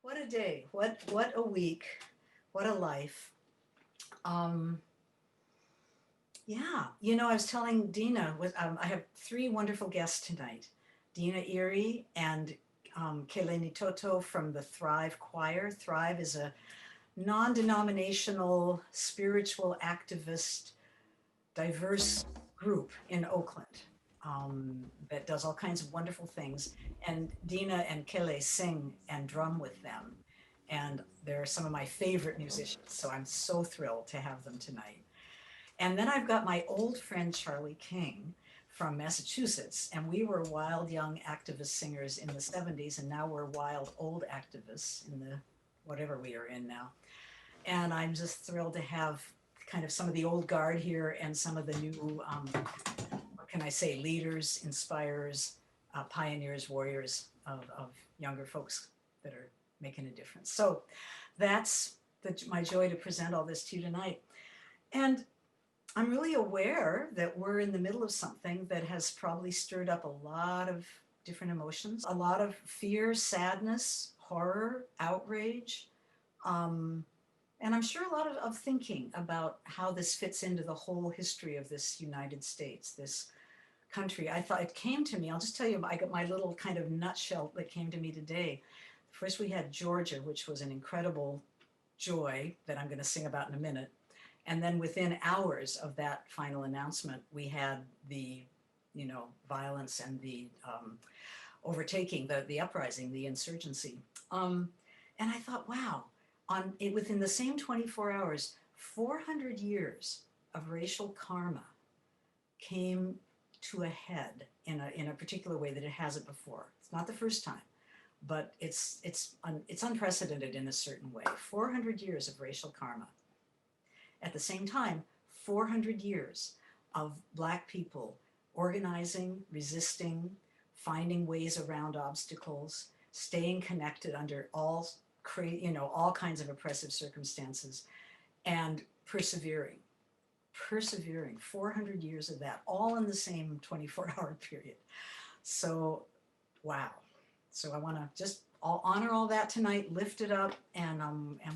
What a day, what a week, what a life. Um, yeah, I was telling Dina, I have three wonderful guests tonight. Dina Erie and Kele Nitoto from the Thrive Choir. Thrive is a non-denominational, spiritual activist, diverse group in Oakland that does all kinds of wonderful things. And Dina and Kele sing and drum with them. And they're some of my favorite musicians, so I'm so thrilled to have them tonight. And then I've got my old friend Charlie King from Massachusetts, and we were wild young activist singers in the 70s, and now we're wild old activists in the whatever we are in now. And I'm just thrilled to have kind of some of the old guard here and some of the new, what can I say, leaders, inspirers, pioneers, warriors of younger folks that are making a difference. So that's my joy to present all this to you tonight. And I'm really aware that we're in the middle of something that has probably stirred up a lot of different emotions, a lot of fear, sadness, horror, outrage, and I'm sure a lot of thinking about how this fits into the whole history of this United States, this country. I thought it came to me, I'll just tell you, I got my little kind of nutshell that came to me today. First, we had Georgia, which was an incredible joy that I'm going to sing about in a minute. And then within hours of that final announcement, we had the, violence and the overtaking, the uprising, the insurgency. And I thought, wow, within the same 24 hours, 400 years of racial karma came to a head in a particular way that it hasn't before. It's not the first time, but it's unprecedented in a certain way. 400 years of racial karma. At the same time, 400 years of Black people organizing, resisting, finding ways around obstacles, staying connected under all kinds of oppressive circumstances, and persevering. 400 years of that, all in the same 24-hour period. So, wow. So I want to just honor all that tonight, lift it up, and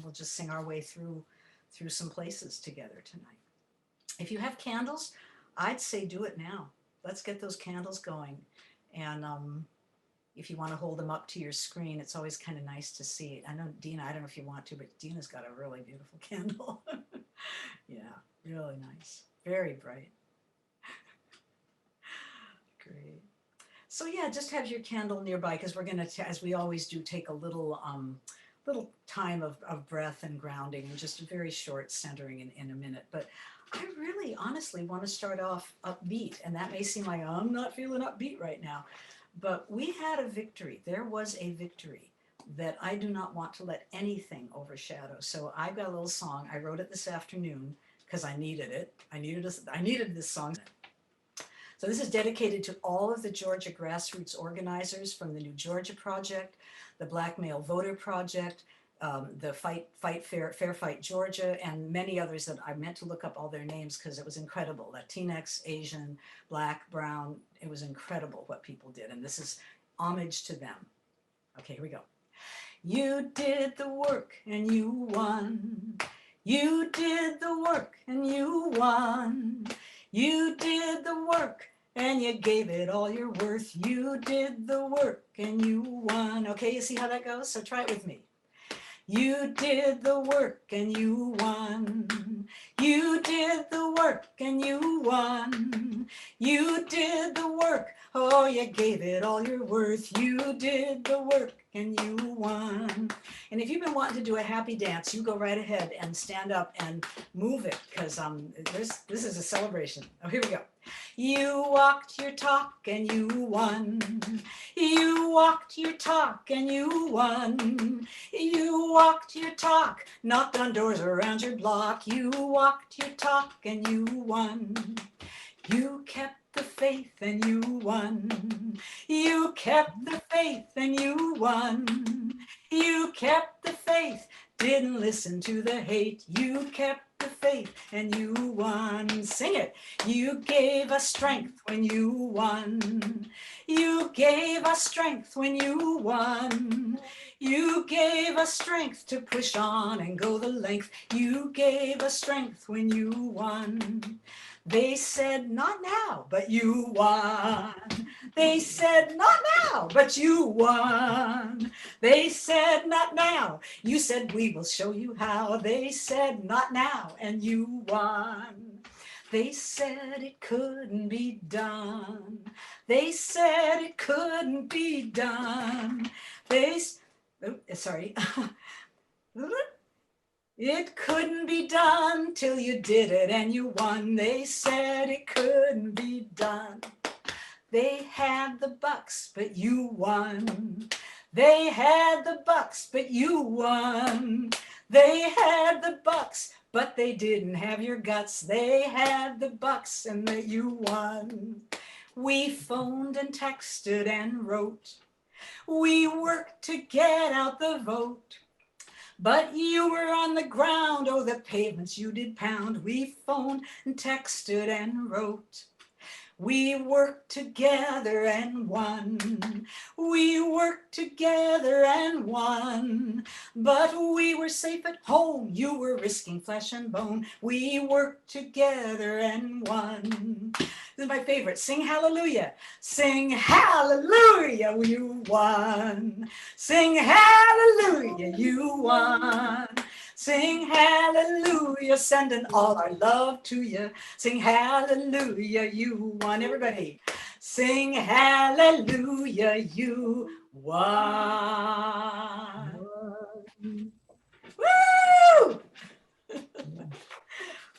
we'll just sing our way through some places together tonight. If you have candles, I'd say do it now. Let's get those candles going. And if you want to hold them up to your screen, it's always kind of nice to see. I know, Dina, I don't know if you want to, but Dina's got a really beautiful candle. Yeah, really nice. Very bright. Great. So yeah, just have your candle nearby because we're going to, as we always do, take a little time of breath and grounding and just a very short centering in a minute. But I really honestly want to start off upbeat, and that may seem like I'm not feeling upbeat right now, but we had a victory. There was a victory that I do not want to let anything overshadow. So I've got a little song. I wrote it this afternoon because I needed it. I needed this song. So this is dedicated to all of the Georgia grassroots organizers from the New Georgia Project, the Black Male Voter Project, the Fair Fight Georgia, and many others that I meant to look up all their names because it was incredible. Latinx, Asian, Black, Brown, it was incredible what people did. And this is homage to them. Okay, here we go. You did the work and you won. You did the work and you won. You did the work and you gave it all you're worth. You did the work and you won. Okay, you see how that goes? So try it with me. You did the work and you won. You did the work and you won. You did the work. Oh, you gave it all you're worth. You did the work and you won. And if you've been wanting to do a happy dance, you go right ahead and stand up and move it because this is a celebration. Oh, here we go. You walked your talk and you won. You walked your talk and you won. You walked your talk, knocked on doors around your block. You walked your talk and you won. You kept the faith and you won. You kept the faith and you won. You kept the faith, didn't listen to the hate. You kept the faith and you won. Sing it. You gave us strength when you won. You gave us strength when you won. You gave us strength to push on and go the length. You gave us strength when you won. They said, not now, but you won. They said, not now, but you won. They said, not now. You said, we will show you how. They said, not now, and you won. They said it couldn't be done. They said it couldn't be done. Sorry. It couldn't be done till you did it and you won. They said it couldn't be done. They had the bucks, but you won. They had the bucks, but you won. They had the bucks, but they didn't have your guts. They had the bucks and that you won. We phoned and texted and wrote. We worked to get out the vote. But you were on the ground, oh, the pavements you did pound. We phoned and texted and wrote. We worked together and won. We worked together and won. But we were safe at home. You were risking flesh and bone. We worked together and won. This is my favorite. Sing hallelujah. Sing hallelujah, you won. Sing hallelujah, you won. Sing hallelujah, sending all our love to you. Sing hallelujah, you won. Everybody, sing hallelujah, you won. Woo!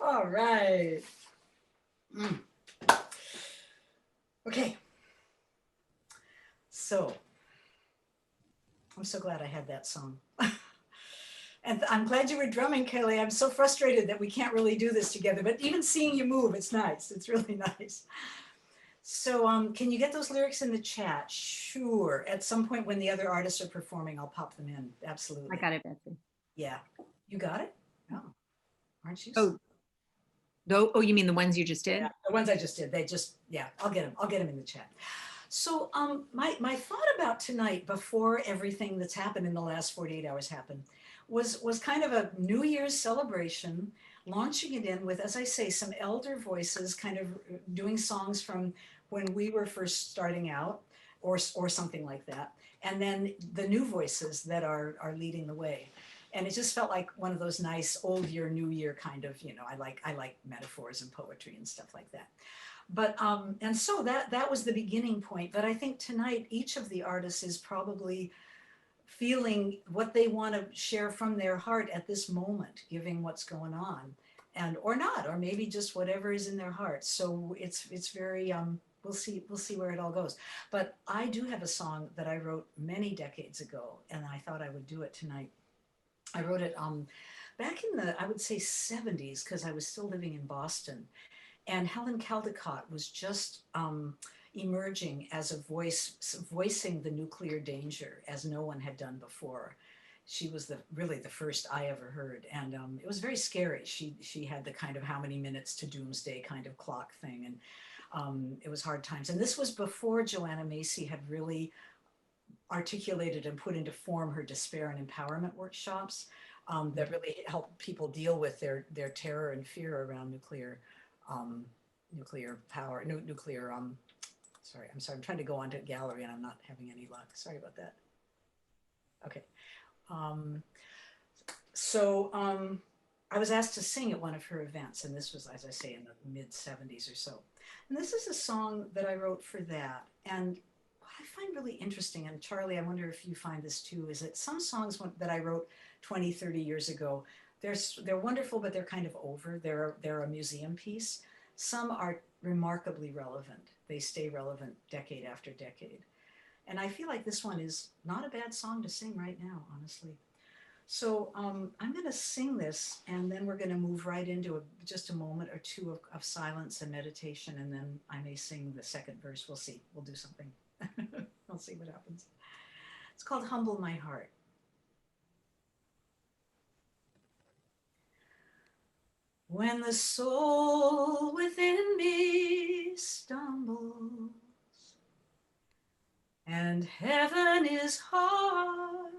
All right. Okay. So, I'm so glad I had that song. And I'm glad you were drumming, Kele. I'm so frustrated that we can't really do this together, but even seeing you move, it's nice. It's really nice. So can you get those lyrics in the chat? Sure. At some point when the other artists are performing, I'll pop them in. Absolutely. I got it, Betsy. Yeah. You got it? No. Aren't you? Oh, you mean the ones you just did? Yeah, the ones I just did. They just, yeah, I'll get them. I'll get them in the chat. So my thought about tonight, before everything that's happened in the last 48 hours happened, was kind of a New Year's celebration, launching it in with, as I say, some elder voices kind of doing songs from when we were first starting out or something like that. And then the new voices that are leading the way. And it just felt like one of those nice old year, new year kind of, you know, I like metaphors and poetry and stuff like that. But and so that was the beginning point. But I think tonight each of the artists is probably feeling what they want to share from their heart at this moment, giving what's going on, and or not, or maybe just whatever is in their heart. So it's very we'll see where it all goes. But I do have a song that I wrote many decades ago, and I thought I would do it tonight. I wrote it back in the, I would say, 70s, because I was still living in Boston. And Helen Caldicott was just emerging as a voice, voicing the nuclear danger as no one had done before. She was really the first I ever heard. And it was very scary. She had the kind of how many minutes to doomsday kind of clock thing. And it was hard times. And this was before Joanna Macy had really articulated and put into form her despair and empowerment workshops that really help people deal with their terror and fear around nuclear power, nuclear, sorry, I'm trying to go onto gallery and I'm not having any luck. Sorry about that. Okay. I was asked to sing at one of her events, and this was, as I say, in the mid 70s or so. And this is a song that I wrote for that. And what I find really interesting, and Charlie, I wonder if you find this too, is that some songs that I wrote 20, 30 years ago, they're wonderful, but they're kind of over. They're a museum piece. Some are remarkably relevant. They stay relevant decade after decade. And I feel like this one is not a bad song to sing right now, honestly. So I'm going to sing this, and then we're going to move right into just a moment or two of silence and meditation, and then I may sing the second verse. We'll see. We'll do something. I'll see what happens. It's called Humble My Heart. When the soul within me stumbles and heaven is hard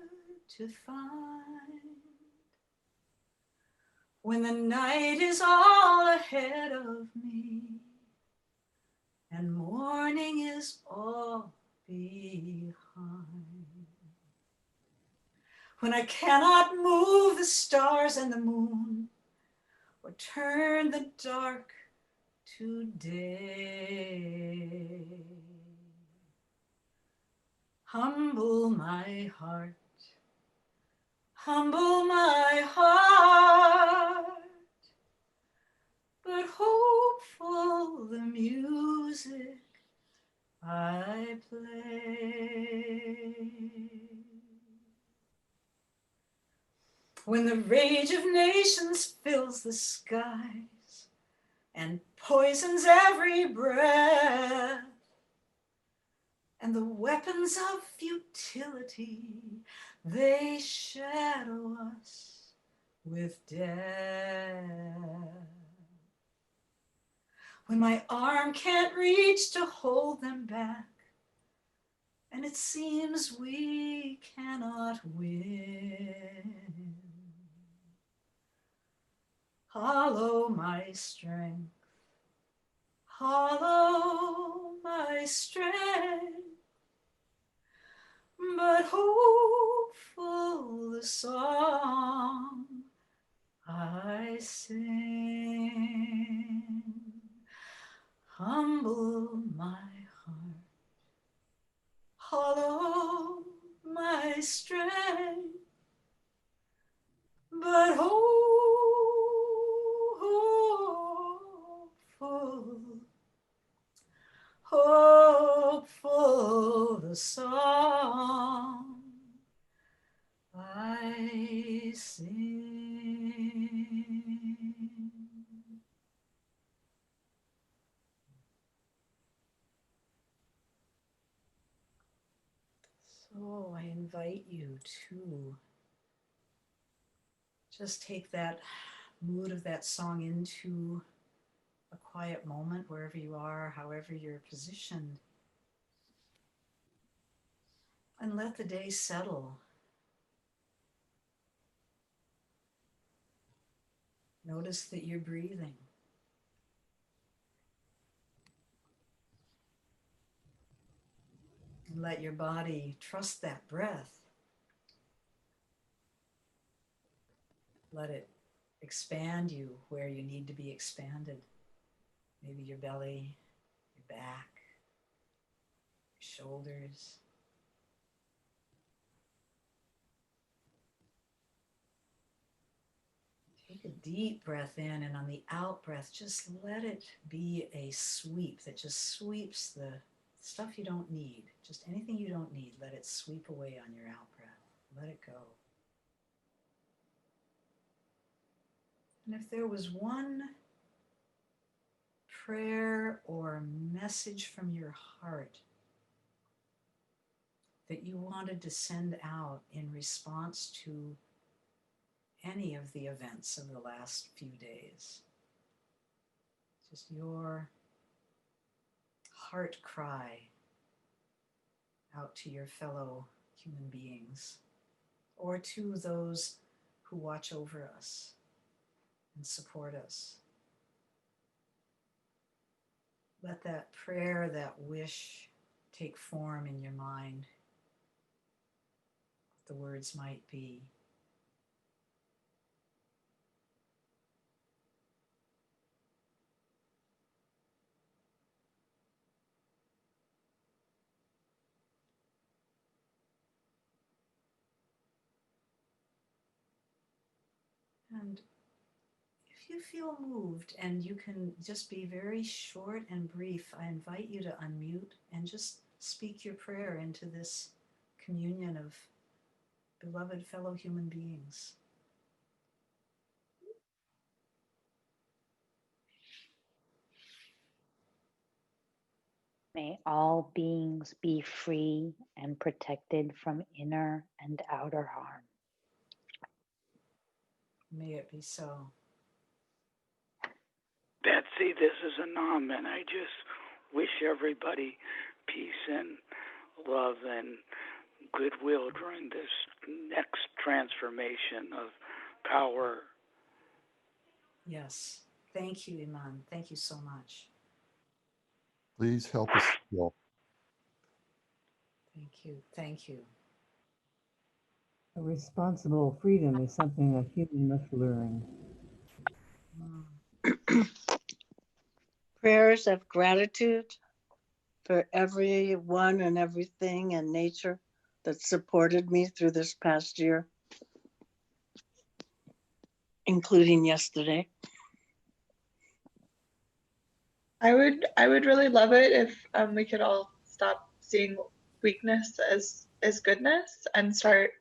to find, when the night is all ahead of me and morning is all behind, when I cannot move the stars and the moon or turn the dark to day, humble my heart, humble my heart, but hopeful the music I play. When the rage of nations fills the skies and poisons every breath, and the weapons of futility, they shadow us with death. When my arm can't reach to hold them back, and it seems we cannot win, hollow my strength, hollow my strength, but hopeful the song I sing, humble my heart, hollow my strength, but hopeful the song I sing. So I invite you to just take that mood of that song into a quiet moment wherever you are, however you're positioned, and let the day settle. Notice that you're breathing. And let your body trust that breath. Let it expand you where you need to be expanded. Maybe your belly, your back, your shoulders. Take a deep breath in, and on the out breath, just let it be a sweep that just sweeps the stuff you don't need. Just anything you don't need, let it sweep away on your out breath. Let it go. And if there was one prayer or message from your heart that you wanted to send out in response to any of the events of the last few days, just your heart cry out to your fellow human beings or to those who watch over us and support us. Let that prayer, that wish take form in your mind. What the words might be. And if you feel moved and you can just be very short and brief, I invite you to unmute and just speak your prayer into this communion of beloved fellow human beings. May all beings be free and protected from inner and outer harm. May it be so. Betsy, this is Anam, and I just wish everybody peace and love and goodwill during this next transformation of power. Yes. Thank you, Iman. Thank you so much. Please help us all. Thank you. Thank you. A responsible freedom is something a human must learn. Mm. Prayers of gratitude for everyone and everything and nature that supported me through this past year, including yesterday. I would really love it if we could all stop seeing weakness as goodness and start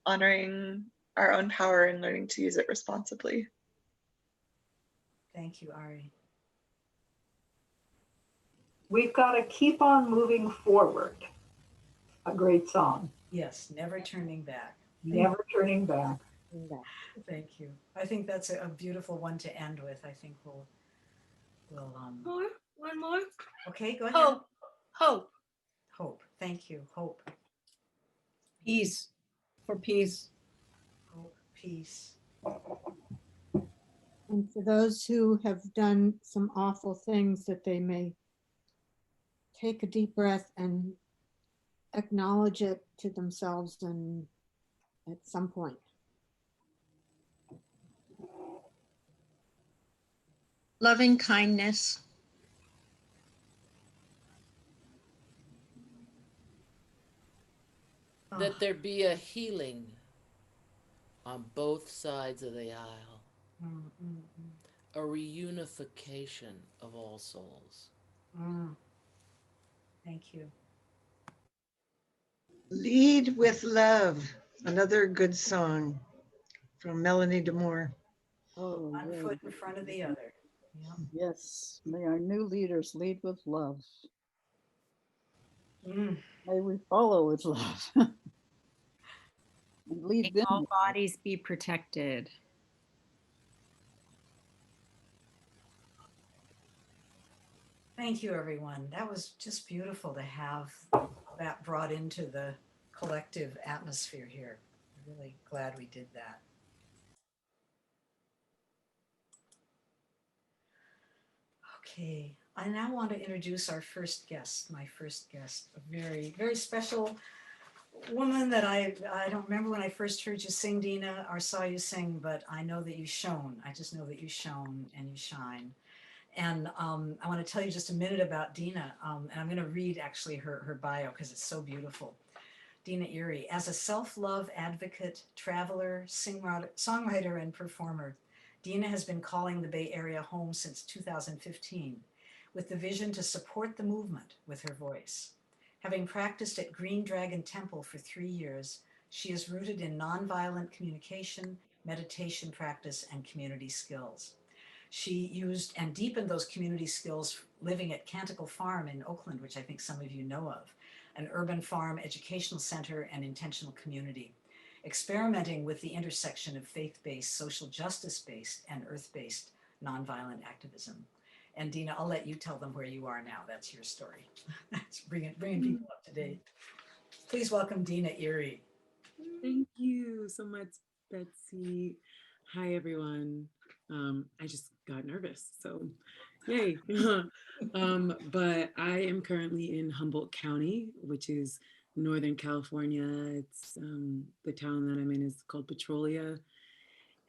honoring our own power and learning to use it responsibly. Thank you, Ari. We've got to keep on moving forward. A great song. Yes, never turning back. Never turning back. Thank you. I think that's a beautiful one to end with. I think we'll One more. okay, go ahead. Hope. Hope. Thank you. Hope. Peace. For peace. Hope. Peace. And for those who have done some awful things, that they may take a deep breath and acknowledge it to themselves and at some point. Loving kindness. That there be a healing on both sides of the aisle. A reunification of all souls. Thank you. Lead with love. Another good song from Melanie DeMore. Put one foot in front of the other. Yeah. Yes. May our new leaders lead with love. May we follow with love. And lead May them. all bodies be protected. Thank you, everyone. That was just beautiful to have that brought into the collective atmosphere here. I'm really glad we did that. Okay, I now want to introduce our first guest, my first guest, a very, very special woman that I don't remember when I first heard you sing, Dyna, or saw you sing, but I know that you shone. I just know that you shone and you shine. And I want to tell you just a minute about Dyna, and I'm going to read actually her bio because it's so beautiful. Dyna Erie, as a self-love advocate, traveler, songwriter, and performer, Dyna has been calling the Bay Area home since 2015, with the vision to support the movement with her voice. Having practiced at Green Dragon Temple for 3 years, she is rooted in nonviolent communication, meditation practice, and community skills. She used and deepened those community skills living at Canticle Farm in Oakland, which I think some of you know of, an urban farm educational center and intentional community, experimenting with the intersection of faith-based, social justice-based, and earth-based nonviolent activism. And Dyna, I'll let you tell them where you are now. That's your story. That's bringing people up to date. Please welcome Dyna Erie. Thank you so much, Betsy. Hi, everyone. I just got nervous, so yay. But I am currently in Humboldt County, which is Northern California. It's the town that I'm in is called Petrolia,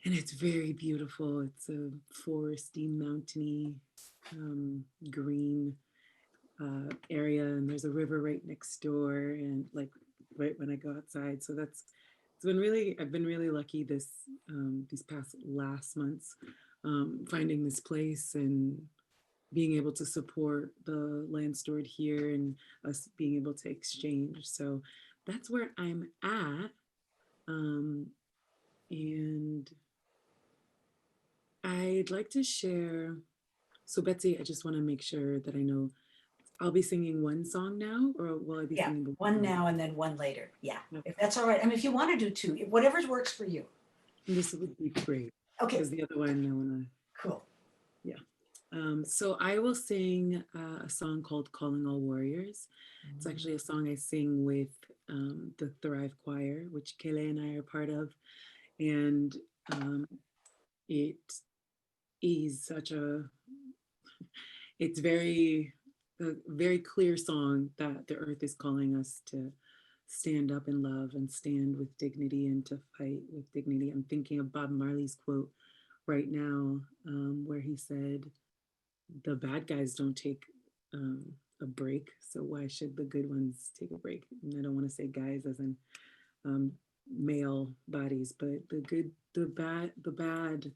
and it's very beautiful. It's a foresty, mountainy, green area, and there's a river right next door, and like right when I go outside. So I've been really lucky these last months, finding this place and being able to support the land stored here and us being able to exchange. So that's where I'm at. And I'd like to share. So Betsy, I just want to make sure that I know, I'll be singing one song now, or will I be singing both? One now and then one later. Yeah, if that's all right. I mean, if you want to do two, whatever works for you. This would be great. Okay. Because the other one, I want to. Cool. Yeah. So I will sing a song called Calling All Warriors. It's actually a song I sing with the Thrive Choir, which Kele and I are part of. And it is such it's a very clear song that the earth is calling us to stand up in love and stand with dignity and to fight with dignity. I'm thinking of Bob Marley's quote right now, where he said, the bad guys don't take a break, so why should the good ones take a break? And I don't want to say guys as in male bodies, but the bad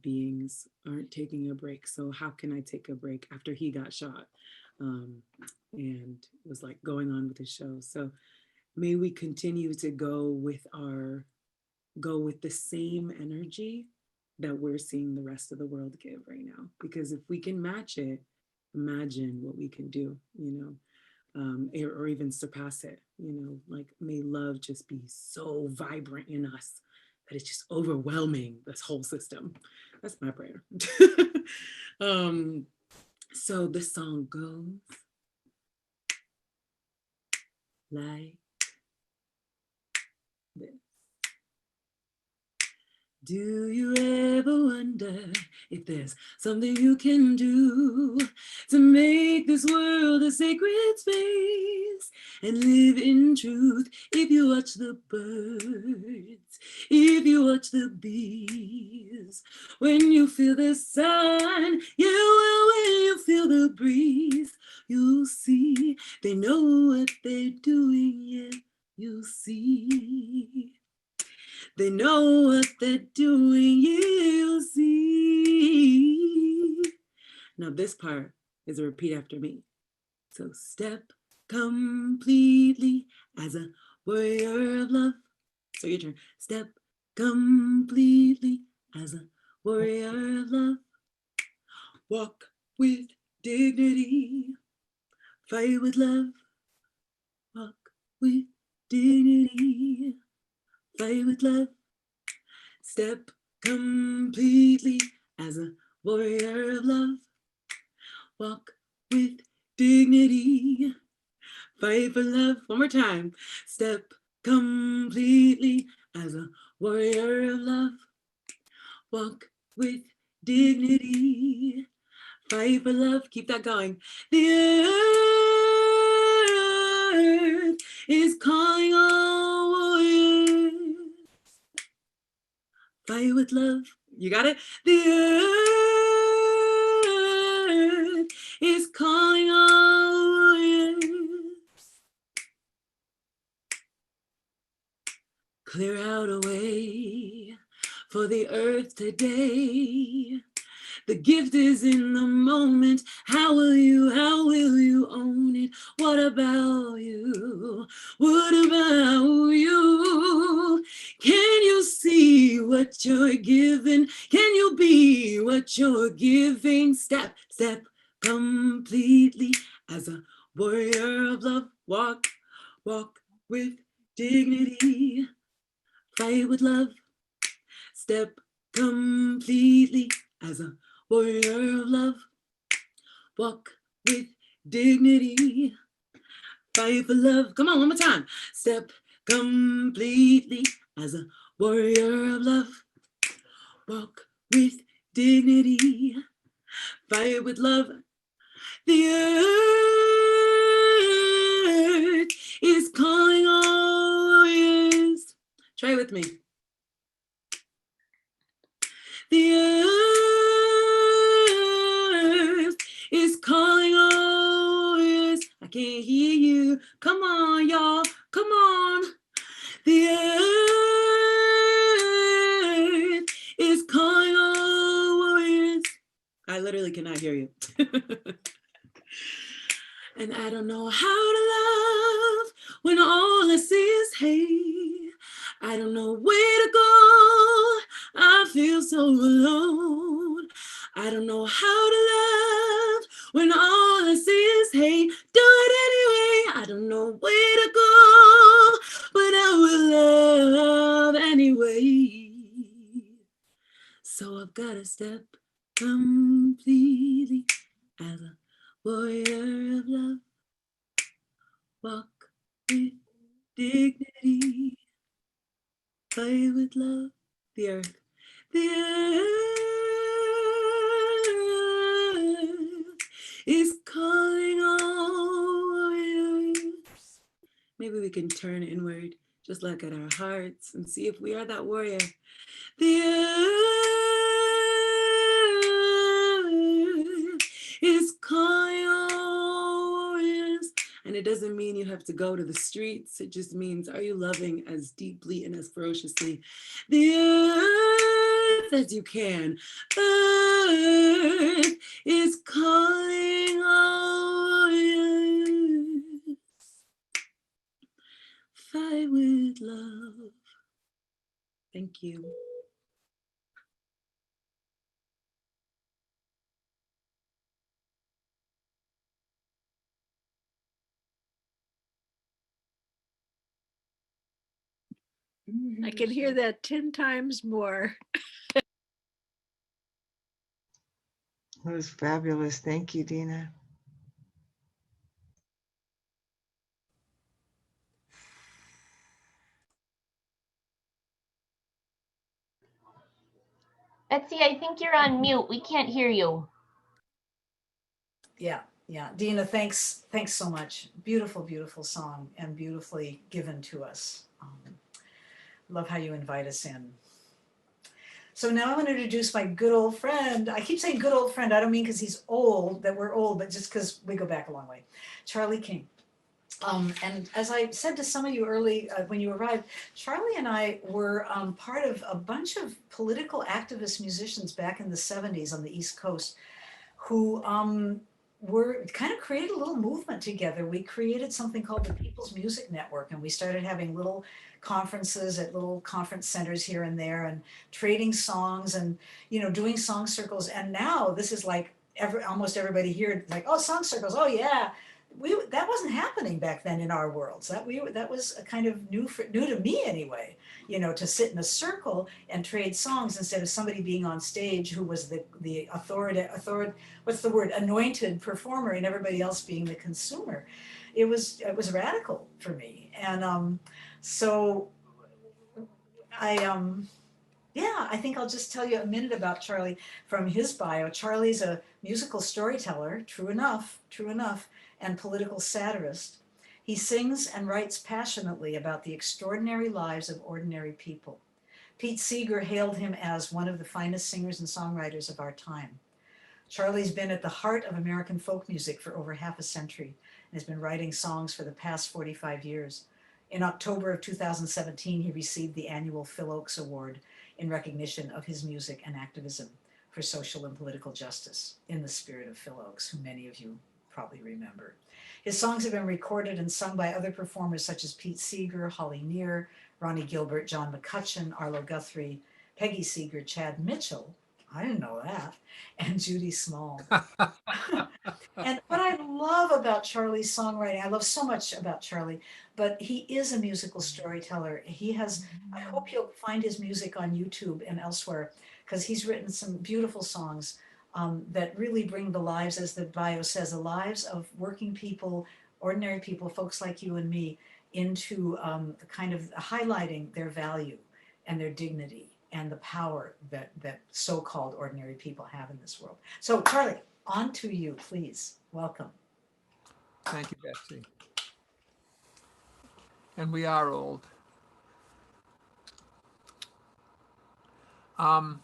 beings aren't taking a break. So how can I take a break after he got shot? And was like going on with the show. So may we continue to go with the same energy that we're seeing the rest of the world give right now. Because if we can match it, imagine what we can do, or even surpass it, like may love just be so vibrant in us that it's just overwhelming this whole system. That's my prayer. So this song goes like this. Do you ever wonder if there's something you can do to make this world a sacred space and live in truth? If you watch the birds, if you watch the bees, when you feel the sun, yeah, well, when you feel the breeze, you'll see they know what they're doing, yeah, you'll see. They know what they're doing, you'll see. Now this part is a repeat after me. So step completely as a warrior of love. So your turn. Step completely as a warrior of love. Walk with dignity. Fight with love. Walk with dignity. Fight with love. Step completely as a warrior of love. Walk with dignity. Fight for love. One more time. Step completely as a warrior of love. Walk with dignity. Fight for love. Keep that going. The earth is calling all warriors. Fight with love. You got it? The earth is calling all warriors. Clear out a way for the earth today. The gift is in the moment. How will you own it? What about you? What about you? Can you see what you're giving? Can you be what you're giving? Step completely as a warrior of love. Walk with dignity. Fight with love. Step completely as a warrior of love. Walk with dignity. Fight for love. Come on, one more time. Step completely as a warrior of love. Walk with dignity. Fight with love. The earth is calling all warriors. Try with me. The earth is calling all warriors. I can't hear you. Come on, y'all. Come on. The earth is calling all warriors. I literally cannot hear you. And I don't know how to love when all I see is hate. I don't know where to go. I feel so alone. I don't know how to love when all I see is hate. Do it anyway. I don't know where to go, but I will love anyway. So I've got to step completely as a warrior of love. Walk with dignity, fight with love. The earth is calling all warriors. Maybe we can turn inward, just look at our hearts and see if we are that warrior. The earth is calling all warriors. And it doesn't mean you have to go to the streets. It just means, are you loving as deeply and as ferociously the earth as you can? Earth is calling all warriors. Fight with love. Thank you. I can hear that 10 times more. That was fabulous. Thank you, Dina. Betsy, I think you're on mute. We can't hear you. Yeah, Dina, thanks so much. Beautiful, beautiful song and beautifully given to us. Love how you invite us in. So now I'm going to introduce my good old friend. I keep saying good old friend. I don't mean because he's old, that we're old, but just because we go back a long way. Charlie King. And as I said to some of you early when you arrived, Charlie and I were part of a bunch of political activist musicians back in the 70s on the East Coast who were kind of created a little movement together. We created something called the People's Music Network, and we started having little conferences at little conference centers here and there and trading songs and, doing song circles. And now this is like almost everybody here, like, oh, song circles, oh yeah. That wasn't happening back then in our worlds. That was a kind of new to me anyway. To sit in a circle and trade songs instead of somebody being on stage who was the what's the word, anointed performer, and everybody else being the consumer. It was radical for me, and so I think I'll just tell you a minute about Charlie from his bio. Charlie's a musical storyteller, true enough, and political satirist. He sings and writes passionately about the extraordinary lives of ordinary people. Pete Seeger hailed him as one of the finest singers and songwriters of our time. Charlie's been at the heart of American folk music for over half a century and has been writing songs for the past 45 years. In October of 2017, he received the annual Phil Oakes Award in recognition of his music and activism for social and political justice, in the spirit of Phil Oakes, who many of you probably remember. His songs have been recorded and sung by other performers such as Pete Seeger, Holly Near, Ronnie Gilbert, John McCutcheon, Arlo Guthrie, Peggy Seeger, Chad Mitchell, I didn't know that, and Judy Small. And what I love about Charlie's songwriting, I love so much about Charlie, but he is a musical storyteller. I hope you'll find his music on YouTube and elsewhere, because he's written some beautiful songs that really bring the lives, as the bio says, the lives of working people, ordinary people, folks like you and me, into kind of highlighting their value and their dignity and the power that so-called ordinary people have in this world. So Charlie, on to you, please. Welcome. Thank you, Betsy. And we are old. About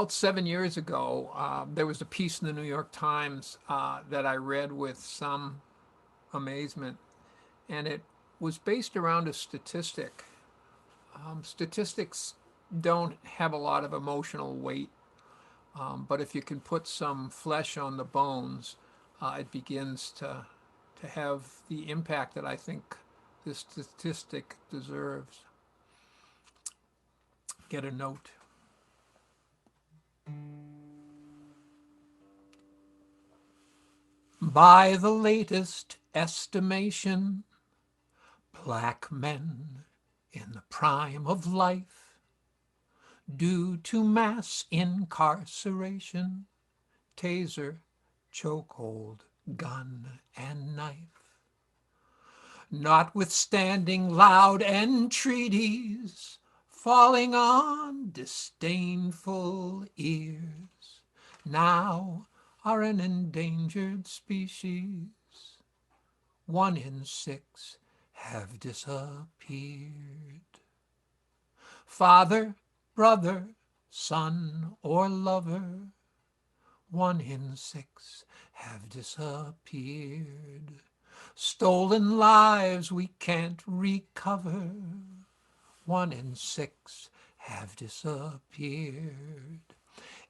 7 years ago, there was a piece in the New York Times that I read with some amazement, and it was based around a statistic. Statistics don't have a lot of emotional weight, but if you can put some flesh on the bones, it begins to have the impact that I think this statistic deserves. Get a note. By the latest estimation, black men in the prime of life due to mass incarceration, taser, chokehold, gun, and knife. Notwithstanding loud entreaties, falling on disdainful ears, now are an endangered species. 1 in 6 have disappeared. Father, brother, son, or lover, 1 in 6 have disappeared. Stolen lives we can't recover, 1 in 6 have disappeared.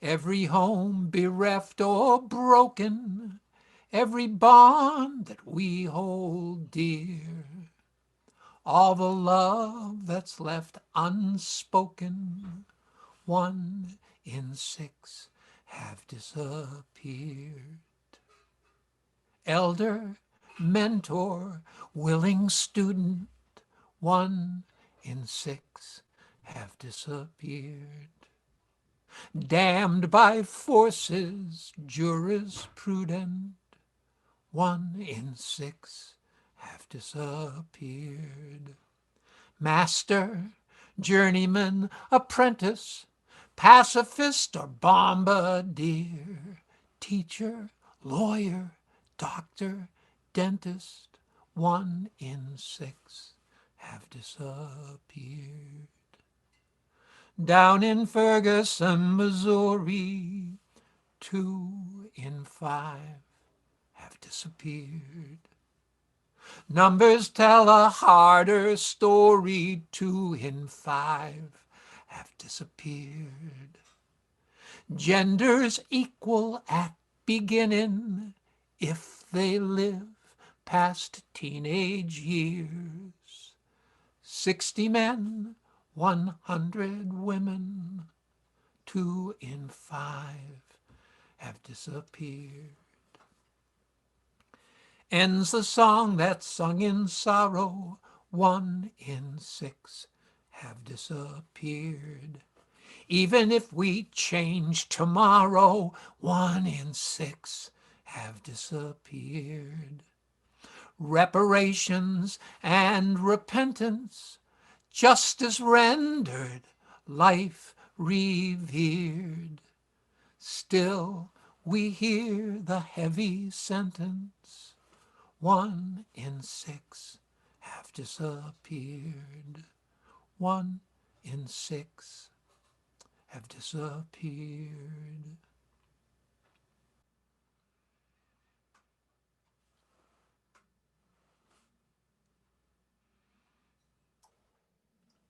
Every home bereft or broken, every bond that we hold dear, all the love that's left unspoken, 1 in 6 have disappeared. Elder, mentor, willing student, 1 in 6 have disappeared. Damned by forces jurisprudent, 1 in 6 have disappeared. Master, journeyman, apprentice, pacifist or bombardier, teacher, lawyer, doctor, dentist, 1 in 6 have disappeared. Down in Ferguson, Missouri, 2 in 5 have disappeared. Numbers tell a harder story, 2 in 5 have disappeared. Genders equal at beginning if they live past teenage years. 60 men, 100 women, 2 in 5 have disappeared. Ends the song that's sung in sorrow, 1 in 6 have disappeared. Even if we change tomorrow, 1 in 6 have disappeared. Reparations and repentance, justice rendered, life revered. Still we hear the heavy sentence, 1 in 6 have disappeared. 1 in 6 have disappeared.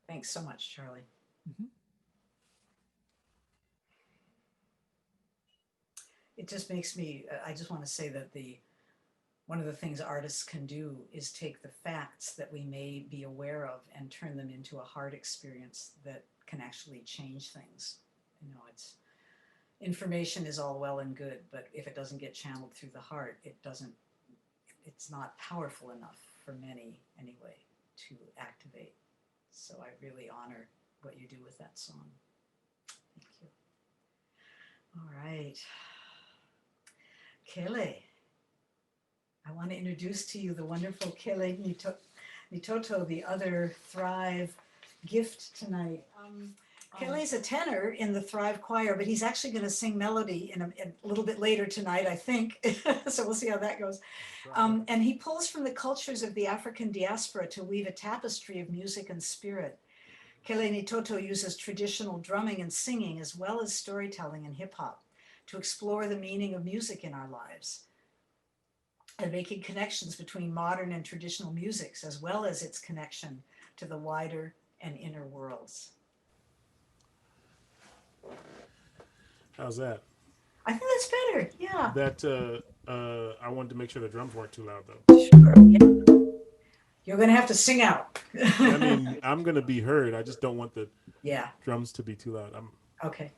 Thanks so much, Charlie. It just makes me, I just want to say that one of the things artists can do is take the facts that we may be aware of and turn them into a heart experience that can actually change things. You know, information is all well and good, but if it doesn't get channeled through the heart, it's not powerful enough for many anyway to activate. So I really honor what you do with that song. Thank you. All right. Kele, I want to introduce to you the wonderful Kele Nitoto, the other Thrive gift tonight. Kele's a tenor in the Thrive Choir, but he's actually going to sing melody in a little bit later tonight, I think. So we'll see how that goes. And he pulls from the cultures of the African diaspora to weave a tapestry of music and spirit. Kele Nitoto uses traditional drumming and singing as well as storytelling and hip hop to explore the meaning of music in our lives and making connections between modern and traditional musics, as well as its connection to the wider and inner worlds. How's that? I think that's better. Yeah. That I wanted to make sure the drums weren't too loud though. Sure. Yeah. You're gonna have to sing out. I mean, I'm gonna be heard. I just don't want the drums to be too loud. Okay.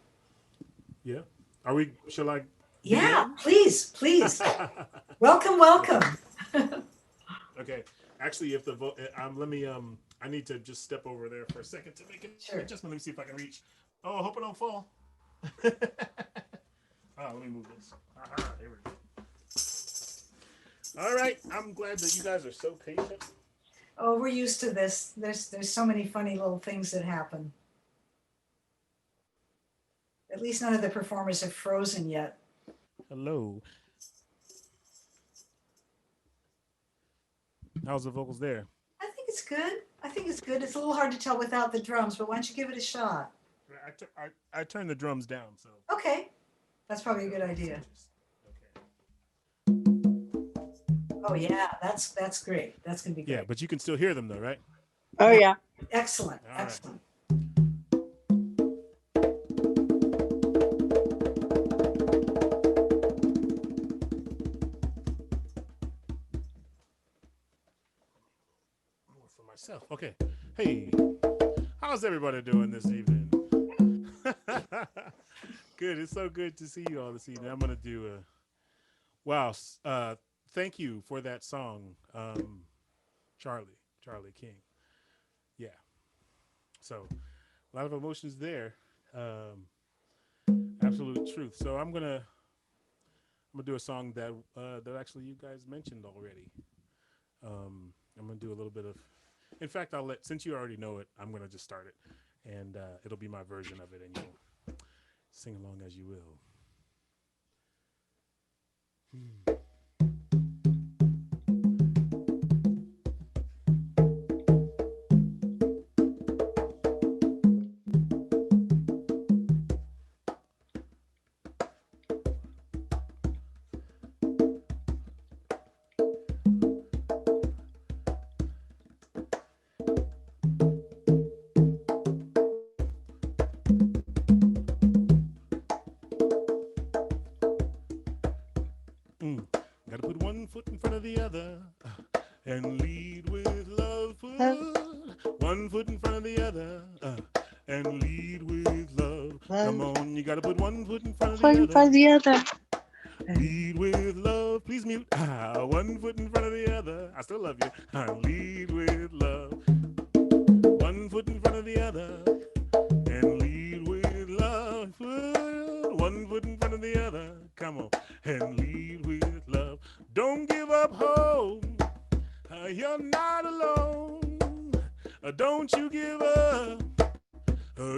Yeah. Are we? Shall I? Yeah. Please. Welcome. Okay. Actually, if the let me I need to just step over there for a second to make an adjustment. Let me see if I can reach Oh, I hope I don't fall. Let me move this. There we go. All right. I'm glad that you guys are so patient. Oh, we're used to this. There's so many funny little things that happen. At least none of the performers have frozen yet. Hello. How's the vocals there? I think it's good. I think it's good. It's a little hard to tell without the drums, but why don't you give it a shot? I turned the drums down, so. Okay. That's probably a good idea. Oh yeah, that's great. That's gonna be great. Yeah, but you can still hear them though, right? Oh yeah. Excellent. All right. Excellent. For myself. Okay. Hey, how's everybody doing this evening? Good. It's so good to see you all this evening. I'm gonna do a. Wow. Thank you for that song, Charlie King. Yeah. So, a lot of emotions there. Absolute truth. So I'm gonna do a song that that actually you guys mentioned already. I'm gonna do a little bit of. In fact, since you already know it, I'm gonna just start it, and it'll be my version of it, and you'll sing along as you will. Gotta put one foot in front of the other and lead with love. Put one foot in front of the other and lead with love. Come on, you gotta put one foot in front of the other. Lead with love. Please mute. One foot in front of the other. I still love you. Lead with love. One foot in front of the other and lead with love. Put one foot in front of the other. Come on, and lead with love. Don't give up hope. You're not alone. Don't you give up.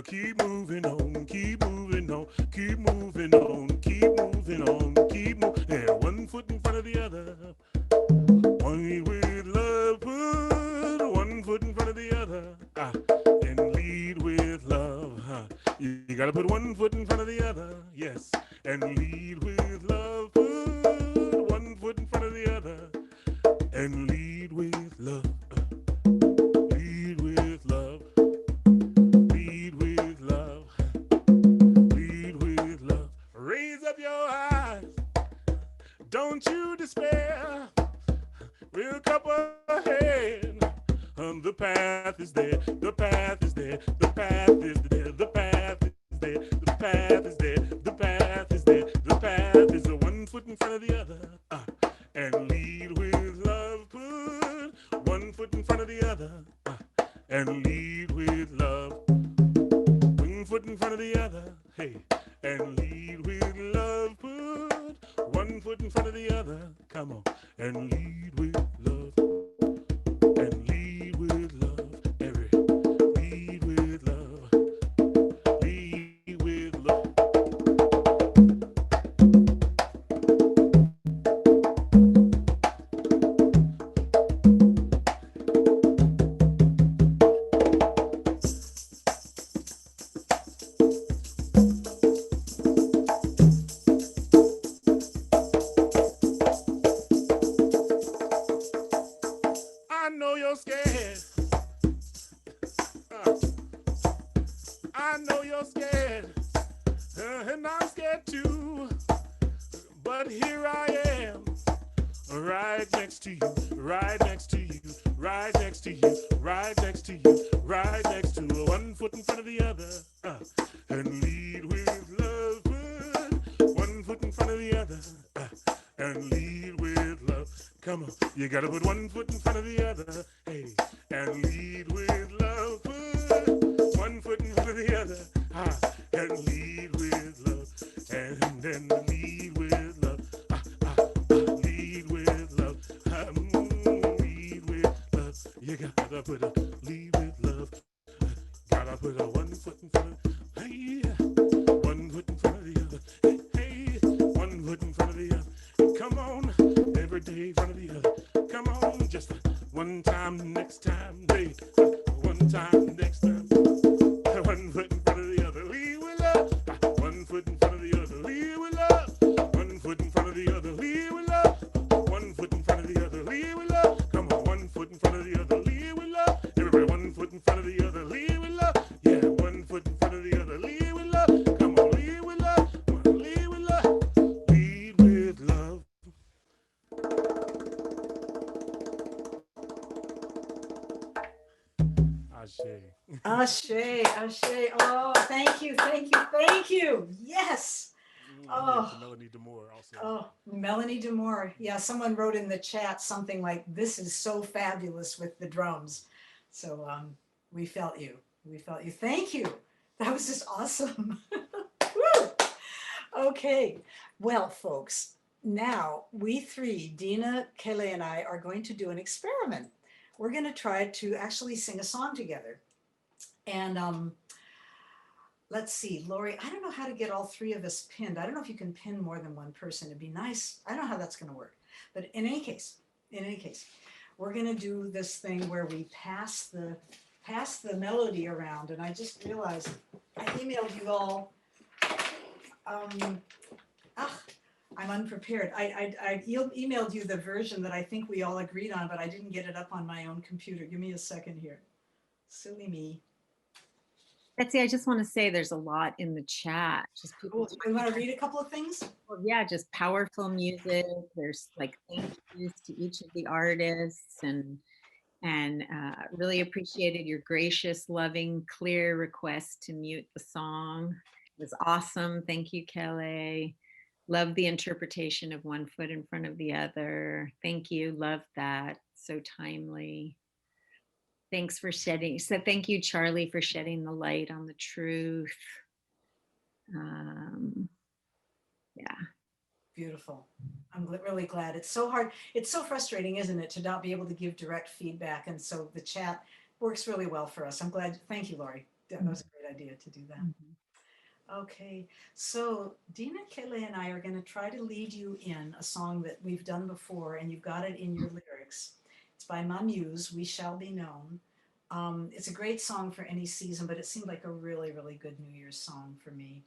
Keep moving on, keep moving on, keep moving on, keep moving on, keep moving. Yeah, one foot in front of the other. One with love, put one foot in front of the other. And lead with love. You gotta put one foot in front of the other, yes. And lead with love, put one foot in front of the other. And lead with love. Lead with love. Lead with love. Lead with love. Raise up your eyes. Don't you despair. We'll come ahead. The path is there. The path is there. The path is there. The path is there. The path is there. The path is there. The path is one foot in front of the other. And lead with love. Put one foot in front of the other. And lead with love. One foot in front of the other. Hey. And lead with love. Put one foot in front of the other. Come on. And lead with love. And lead with love. Every lead with love. Lead with love. I know you're scared. I know you're scared. And I'm scared too. But here I am. Right next to you. Right next to you. Right next to you. Right next to you. Right next to one foot in front of the other. And lead with love. One foot in front of the other. And lead with love. Come on, you gotta put one foot in front of the other, hey, and lead with love. Put one foot in front of the other, and lead with love, and then lead with love, lead with love, lead with love. You gotta put a lead with love, gotta put a 1 foot in front of, hey, 1 foot in front of the other, hey, 1 foot in front of the other. Come on, every day in front of the other. Come on, just one time, next time, hey, one time, next time. 1 foot in front of the other, lead with love. 1 foot in front of the other, lead with love. 1 foot in front of the other, lead with love. 1 foot in front of the other, lead with love. Come on, 1 foot in front of the other, lead with love. Everybody, 1 foot in front of the other, lead with love. Yeah, 1 foot in front of the other, lead with love. Come on, lead with love. Lead with love. Lead with love. Ashe. Ashe, Ashe. Oh, thank you, thank you, thank you. Yes. I'm here Oh, for Melanie Demore also. oh, Melanie Demore. Yeah, someone wrote in the chat something like, "This is so fabulous with the drums." So we felt you. We felt you. Thank you. That was just awesome. Woo! Okay. Well, folks, now we three, Dina, Kele, and I, are going to do an experiment. We're going to try to actually sing a song together. And let's see, Lori, I don't know how to get all three of us pinned. I don't know if you can pin more than one person. It'd be nice. I don't know how that's going to work. But in any case, we're going to do this thing where we pass the melody around. And I just realized I emailed you all. I'm unprepared. I emailed you the version that I think we all agreed on, but I didn't get it up on my own computer. Give me a second here. Silly me. Betsy, I just want to say there's a lot in the chat. Just people. We want to read a couple of things? Well, yeah, just powerful music. There's like thank yous to each of the artists and really appreciated your gracious, loving, clear request to mute the song. It was awesome. Thank you, Kele. Love the interpretation of 1 foot in front of the other. Thank you. Love that. So timely. Thanks for shedding. So thank you, Charlie, for shedding the light on the truth. Yeah. Beautiful. I'm really glad. It's so hard. It's so frustrating, isn't it, to not be able to give direct feedback. And so the chat works really well for us. I'm glad. Thank you, Lori. That was a great idea to do that. Okay, so Dina, Kele, and I are going to try to lead you in a song that we've done before, and you've got it in your lyrics. It's by my muse, We Shall Be Known. It's a great song for any season, but it seemed like a really, really good New Year's song for me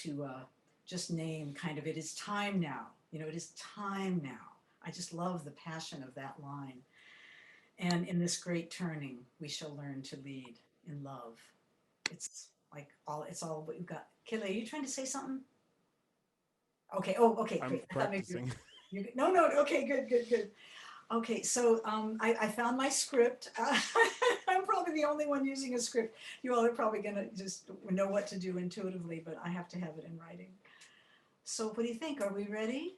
to just name kind of, it is time now. You know, it is time now. I just love the passion of that line. And in this great turning, we shall learn to lead in love. It's like it's all what you've got. Kele, are you trying to say something? Okay. Oh, okay. I'm Great. practicing. No. Okay. Good. Okay. So I found my script. I'm probably the only one using a script. You all are probably going to just know what to do intuitively, but I have to have it in writing. So what do you think? Are we ready?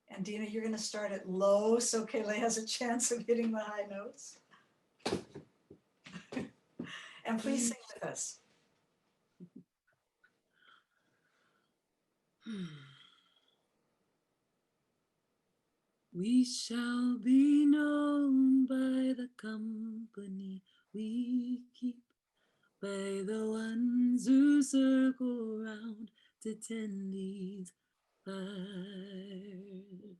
And Dina, you're going to start at low, so Kele has a chance of hitting the high notes. And please sing with us. We shall be known by the company we keep, by the ones who circle round to tend these fires.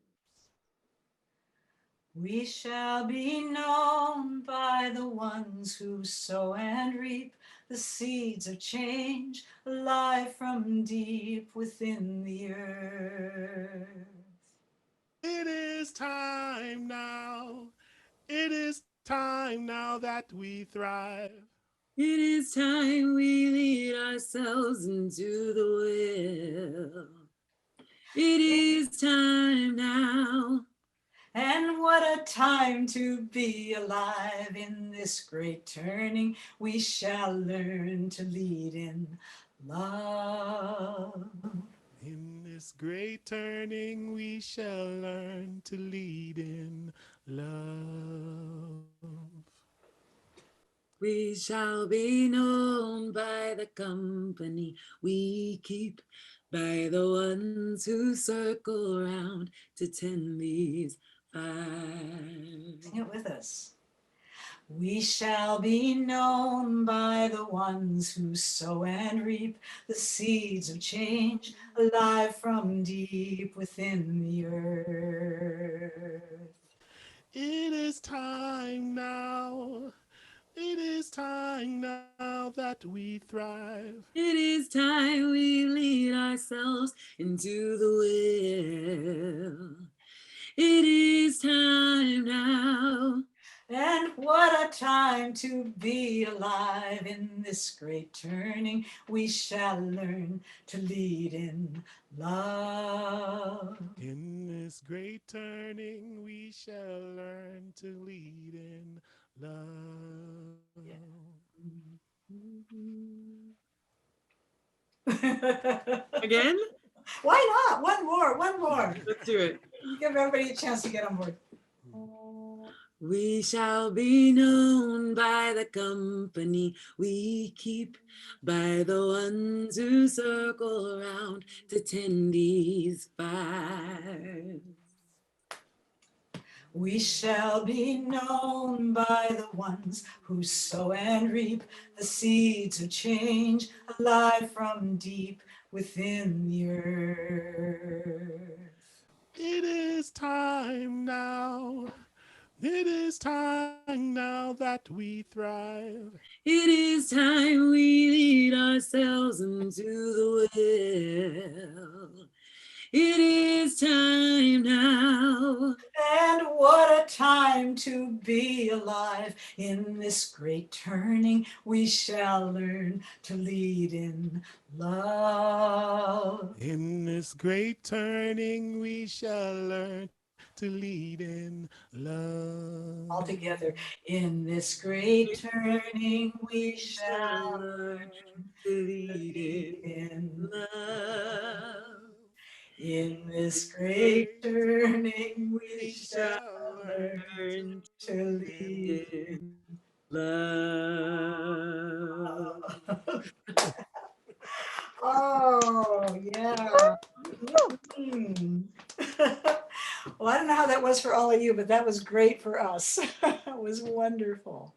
We shall be known by the ones who sow and reap the seeds of change, alive from deep within the earth. It is time now. It is time now that we thrive. It is time we lead ourselves into the well. It is time now. And what a time to be alive in this great turning. We shall learn to lead in love. In this great turning, we shall learn to lead in love. We shall be known by the company we keep, by the ones who circle around to tend these fires. Sing it with us. We shall be known by the ones who sow and reap the seeds of change, alive from deep within the earth. It is time now. It is time now that we thrive. It is time we lead ourselves into the will. It is time now. And what a time to be alive in this great turning. We shall learn to lead in love. In this great turning, we shall learn to lead in love. Again? Why not? One more. Let's do it. Give everybody a chance to get on board. We shall be known by the company we keep, by the ones who circle around to tend these fires. We shall be known by the ones who sow and reap the seeds of change, alive from deep within the earth. It is time now. It is time now that we thrive. It is time we lead ourselves into the will. It is time now. And what a time to be alive in this great turning. We shall learn to lead in love. In this great turning, we shall learn to lead in love. All together. In this great turning, we shall learn to lead in love. In this great turning, we shall learn to lead in love. Oh, yeah. Mm. Well, I don't know how that was for all of you, but that was great for us. It was wonderful.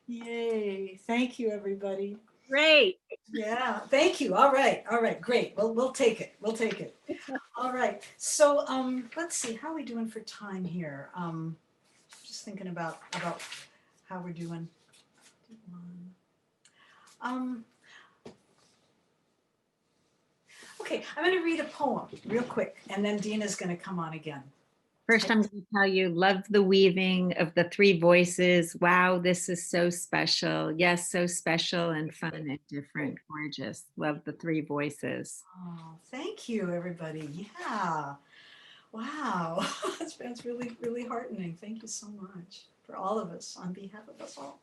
Yay. Thank you, everybody. Great. Yeah, thank you. All right, great. We'll take it. All right. So let's see, how are we doing for time here? Just thinking about how we're doing. Okay, I'm going to read a poem real quick, and then Dina's going to come on again. First, I'm going to tell you, love the weaving of the three voices. Wow, this is so special. Yes, so special and fun and different. Gorgeous. Love the three voices. Oh, thank you, everybody. Yeah. Wow. That's really, really heartening. Thank you so much for all of us, on behalf of us all.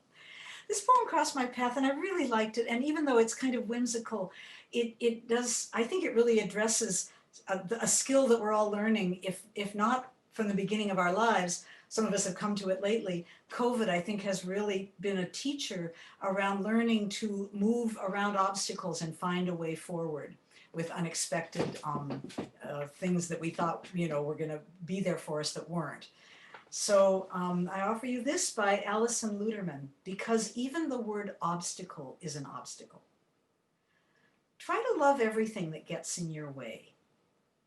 This poem crossed my path and I really liked it. And even though it's kind of whimsical, it does, I think it really addresses a skill that we're all learning, if not from the beginning of our lives. Some of us have come to it lately. COVID, I think, has really been a teacher around learning to move around obstacles and find a way forward with unexpected things that we thought, were going to be there for us that weren't. So I offer you this by Alison Luterman, because even the word obstacle is an obstacle. Try to love everything that gets in your way.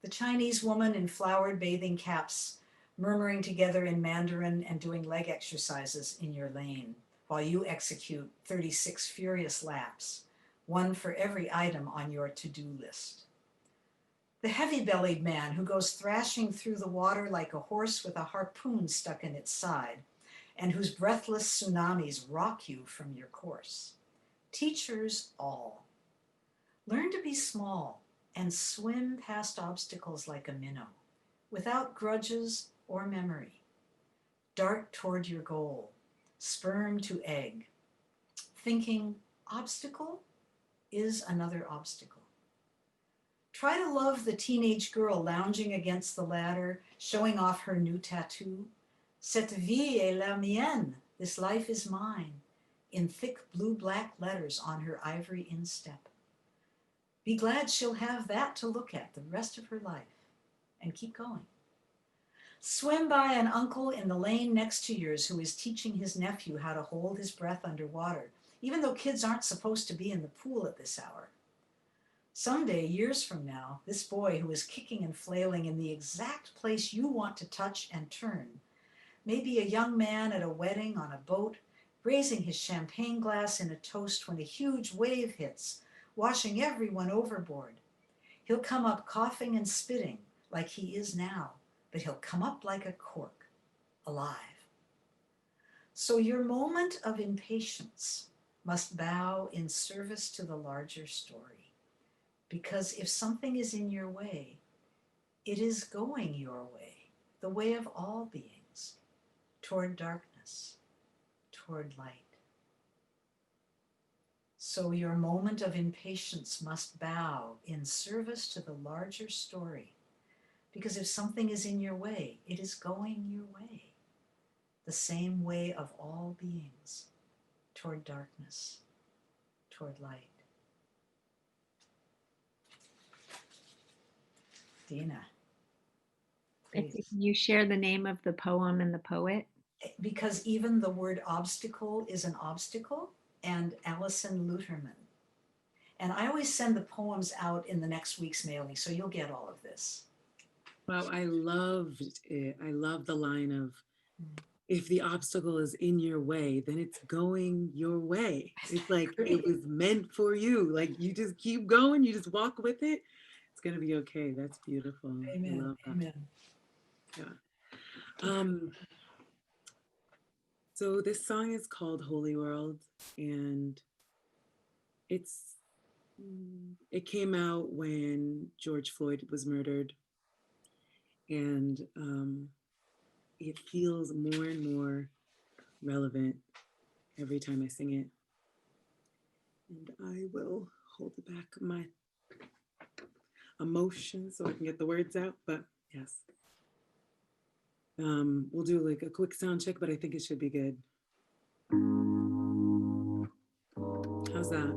The Chinese woman in flowered bathing caps, murmuring together in Mandarin and doing leg exercises in your lane, while you execute 36 furious laps, one for every item on your to-do list. The heavy-bellied man who goes thrashing through the water like a horse with a harpoon stuck in its side, and whose breathless tsunamis rock you from your course. Teachers all. Learn to be small and swim past obstacles like a minnow, without grudges or memory. Dart toward your goal, sperm to egg, thinking obstacle is another obstacle. Try to love the teenage girl lounging against the ladder, showing off her new tattoo. Cette vie est la mienne. This life is mine. in thick blue-black letters on her ivory instep. Be glad she'll have that to look at the rest of her life, and keep going. Swim by an uncle in the lane next to yours who is teaching his nephew how to hold his breath underwater, even though kids aren't supposed to be in the pool at this hour. Someday, years from now, this boy who is kicking and flailing in the exact place you want to touch and turn may be a young man at a wedding on a boat, raising his champagne glass in a toast when a huge wave hits, washing everyone overboard. He'll come up coughing and spitting like he is now, but he'll come up like a cork, alive. So your moment of impatience must bow in service to the larger story, because if something is in your way, it is going your way, the way of all beings, toward darkness, toward light. So your moment of impatience must bow in service to the larger story, because if something is in your way, it is going your way, the same way of all beings, toward darkness, toward light. Dyna. Betsy, can you share the name of the poem and the poet? Because even the word obstacle is an obstacle, and Allison Luterman. And I always send the poems out in the next week's mailing, so you'll get all of this. Wow, I loved it. I love the line of, if the obstacle is in your way, then it's going your way. It's like it was meant for you. Like you just keep going, you just walk with it. It's gonna be okay. That's beautiful. Amen. I love that. Amen. Yeah. So this song is called Holy World, and it came out when George Floyd was murdered, and it feels more and more relevant every time I sing it. And I will hold back my emotions so I can get the words out, but yes. We'll do like a quick sound check, but I think it should be good. How's that?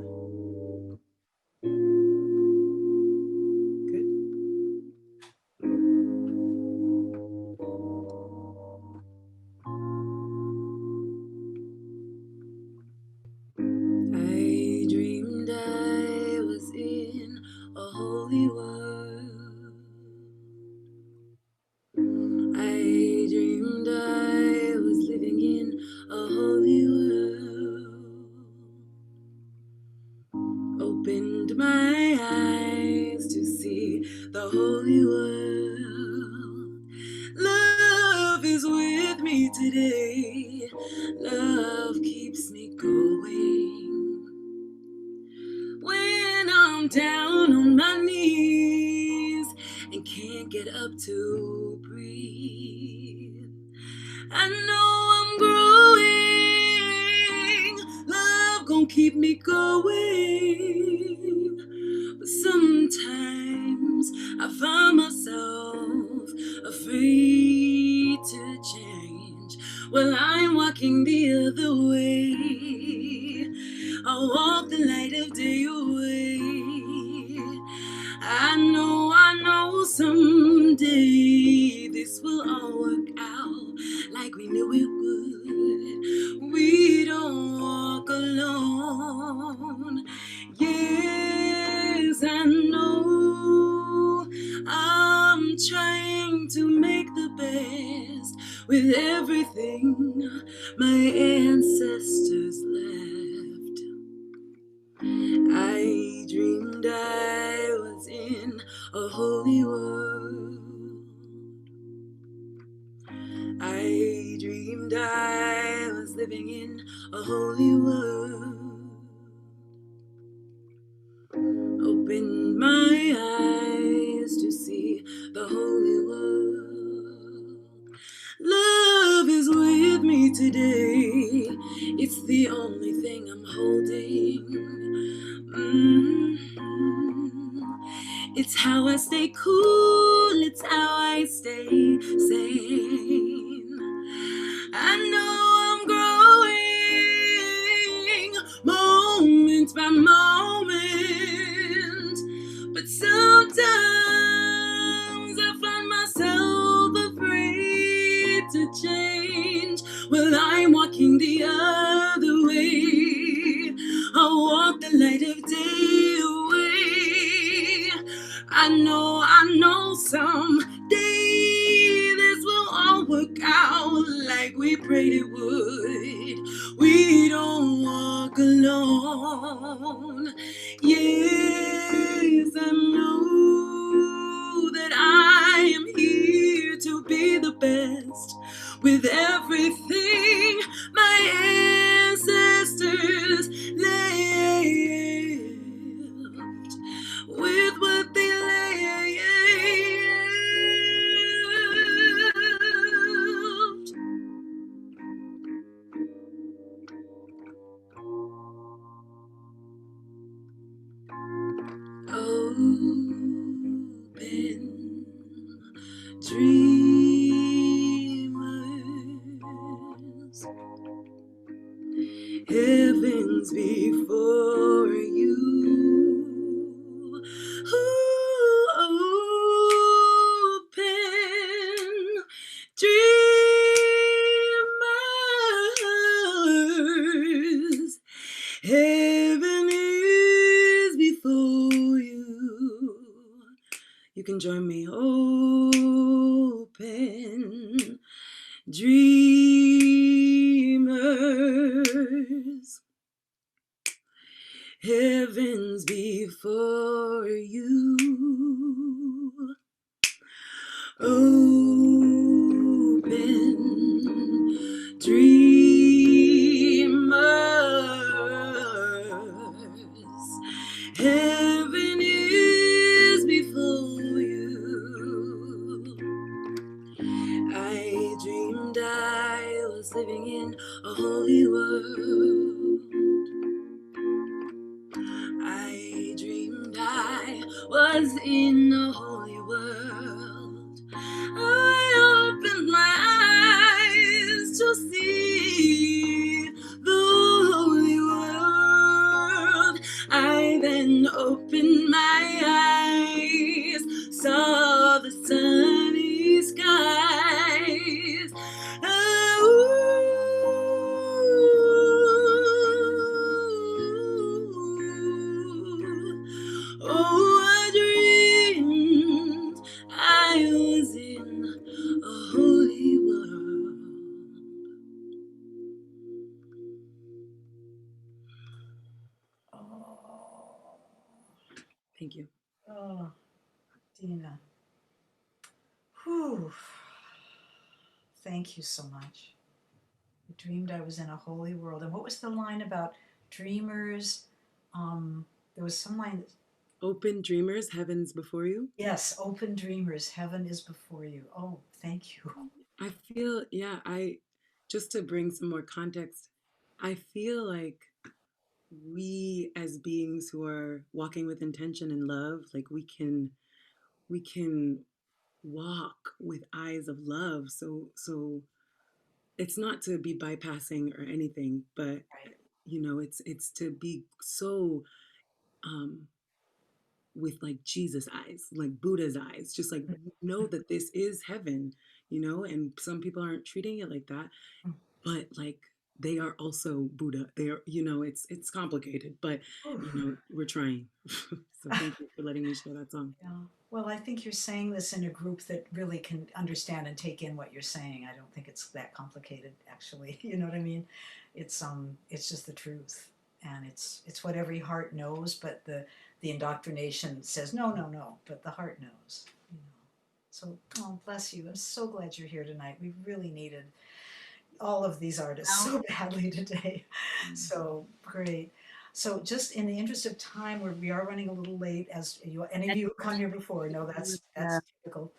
I dreamed I was in a holy world. I dreamed I was living in a holy world. Opened my eyes to see the holy world. Love is with me today. Love keeps me going. When I'm down on my knees and can't get up to breathe, I know I'm growing. Love gon' keep me going. But sometimes I find myself afraid to change. Well, I'm walking the other way. I'll walk the light of day away. I know someday this will all work out like we knew it would. We don't walk alone. Yes, I know I'm trying to make the best with everything my ancestors left. I dreamed I was in a holy world. I dreamed I was living in a holy world. Opened my eyes to see the holy world. Love is with me today. It's the only thing I'm holding. It's how I stay cool. It's how I stay sane. I know I'm walking the other way. I'll walk the light of day away. I know someday this will all work out like we prayed it would. We don't walk alone. Yes, I know that I am here to be the best with everything my ancestors left, with what they left. Open dreamers, heavens before you. Open dreamers, heaven is before you. You can join me. Open dreamers, heavens before you. Open dreamers, heaven is before you. I dreamed I was living in a holy world. I dreamed I was in a holy world. I opened my eyes to see the holy world. I then opened my eyes, saw the sunny skies. Oh, I dreamed I was in a holy world. Thank you. Oh, Dina. Whew. Thank you so much. I dreamed I was in a holy world. And what was the line about dreamers? There was some line that, Open dreamers, heavens before you. yes, open dreamers, heaven is before you. Oh, thank you. I feel, yeah, just to bring some more context, I feel like we as beings who are walking with intention and love, like we can walk with eyes of love. So it's not to be bypassing or anything, but it's to be so with like Jesus eyes, like Buddha's eyes, just like know that this is heaven, and some people aren't treating it like that, but like they are also Buddha. They are, it's complicated, but we're trying. So thank you for letting me share that song. Yeah. Well, I think you're saying this in a group that really can understand and take in what you're saying. I don't think it's that complicated, actually. You know what I mean? It's just the truth, and it's what every heart knows. But the indoctrination says no, no, no. But the heart knows. So, oh, bless you. I'm so glad you're here tonight. We really needed all of these artists so badly today. So great. So just in the interest of time, we are running a little late, as any of you who come here before know that's typical.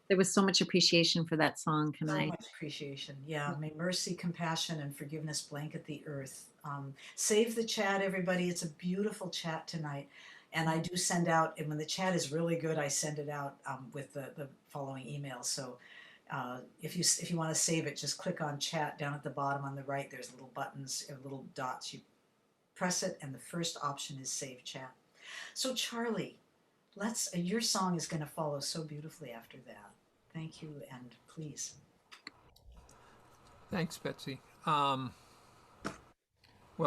There was so much appreciation for that song So tonight. much appreciation. Yeah. May mercy, compassion, and forgiveness blanket the earth. Save the chat, everybody. It's a beautiful chat tonight. And I do send out, and when the chat is really good, I send it out with the following email. So if you want to save it, just click on chat down at the bottom on the right. There's little buttons or little dots. You press it, and the first option is save chat. So Charlie, your song is going to follow so beautifully after that. Thank you, and please. Thanks, Betsy. Well,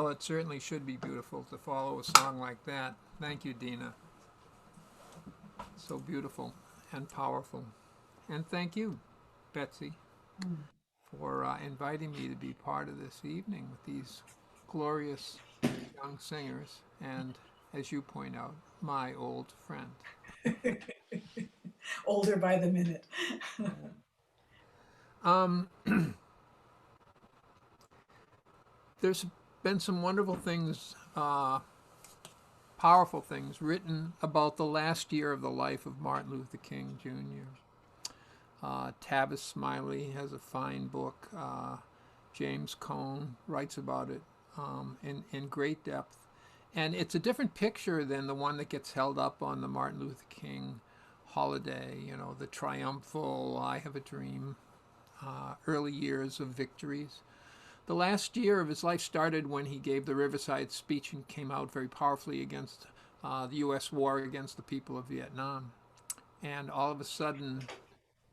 it certainly should be beautiful to follow a song like that. Thank you, Dyna. So beautiful and powerful. And thank you, Betsy, for inviting me to be part of this evening with these glorious young singers and, as you point out, my old friend. Older by the minute. There's been some wonderful things, powerful things written about the last year of the life of Martin Luther King Jr. Tavis Smiley has a fine book. James Cone writes about it in great depth. And it's a different picture than the one that gets held up on the Martin Luther King holiday, you know, the triumphal, I have a dream, early years of victories. The last year of his life started when he gave the Riverside speech and came out very powerfully against the U.S. war against the people of Vietnam. And all of a sudden,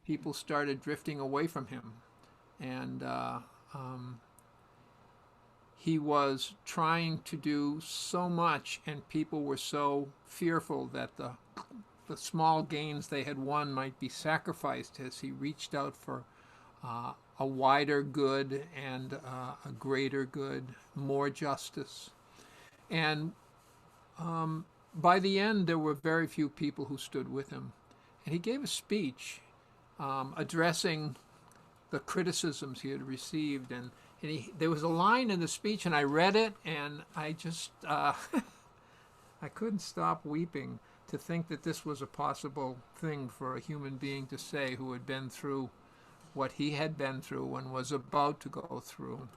people started drifting away from him. And he was trying to do so much, and people were so fearful that the small gains they had won might be sacrificed as he reached out for a wider good and a greater good, more justice. And by the end, there were very few people who stood with him. And he gave a speech addressing the criticisms he had received. And there was a line in the speech, and I read it, and I just, I couldn't stop weeping to think that this was a possible thing for a human being to say who had been through what he had been through and was about to go through.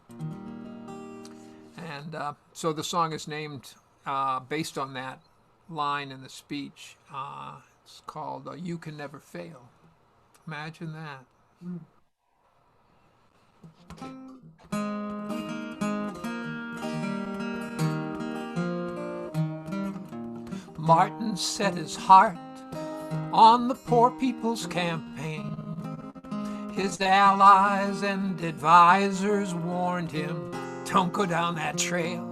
And so the song is named based on that line in the speech. It's called You Can Never Fail. Imagine that. Martin set his heart on the poor people's campaign. His allies and advisors warned him, don't go down that trail.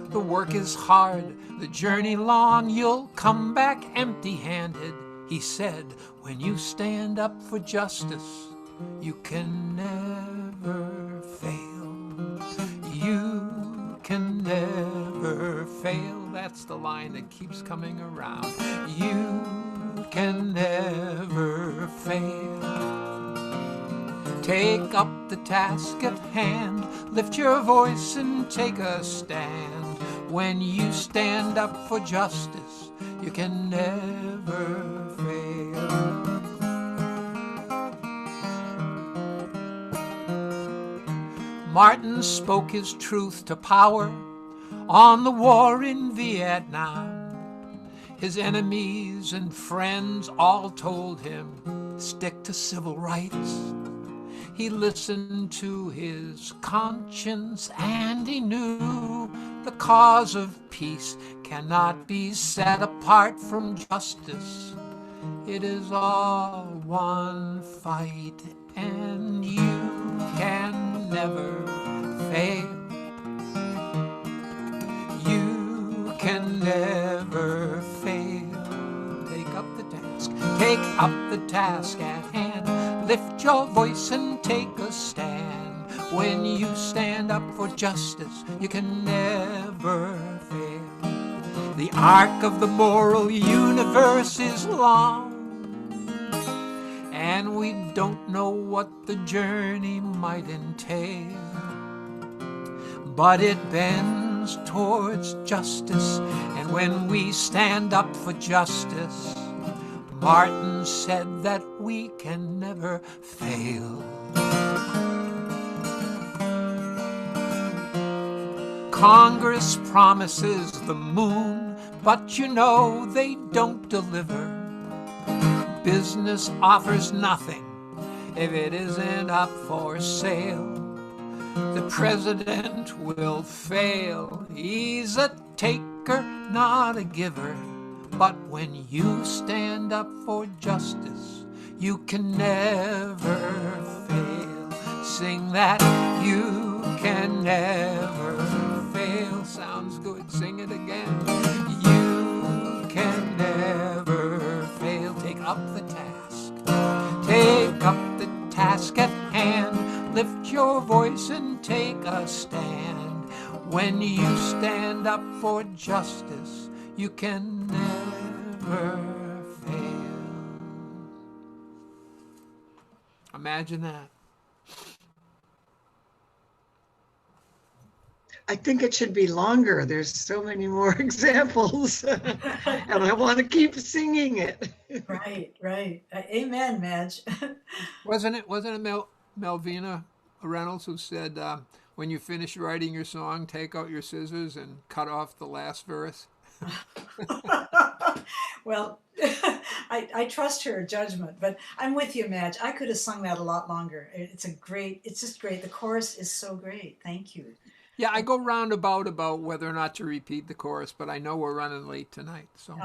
The work is hard, the journey long, you'll come back empty-handed. He said, when you stand up for justice, you can never fail. You can never fail. That's the line that keeps coming around. You can never fail. Take up the task at hand, lift your voice and take a stand. When you stand up for justice, you can never fail. Martin spoke his truth to power on the war in Vietnam. His enemies and friends all told him, stick to civil rights. He listened to his conscience and he knew the cause of peace cannot be set apart from justice. It is all one fight and you can never fail. You can never fail. Take up the task. Take up the task at hand. Lift your voice and take a stand. When you stand up for justice, you can never fail. The arc of the moral universe is long, and we don't know what the journey might entail. But it bends towards justice, and when we stand up for justice, Martin said that we can never fail. Congress promises the moon, but you know they don't deliver. Business offers nothing if it isn't up for sale. The president will fail. He's a taker, not a giver. But when you stand up for justice, you can never fail. Sing that you never fail. Sounds good. Sing it again. You can never fail. Take up the task. Take up the task at hand. Lift your voice and take a stand. When you stand up for justice, you can never fail. Imagine that. I think it should be longer. There's so many more examples, and I want to keep singing it. Right, right. Amen, Madge. Wasn't it Melvina Reynolds who said, when you finish writing your song, take out your scissors and cut off the last verse? Well, I trust her judgment, but I'm with you, Madge. I could have sung that a lot longer. It's just great. The chorus is so great. Thank you. Yeah, I go roundabout about whether or not to repeat the chorus, but I know we're running late tonight. So.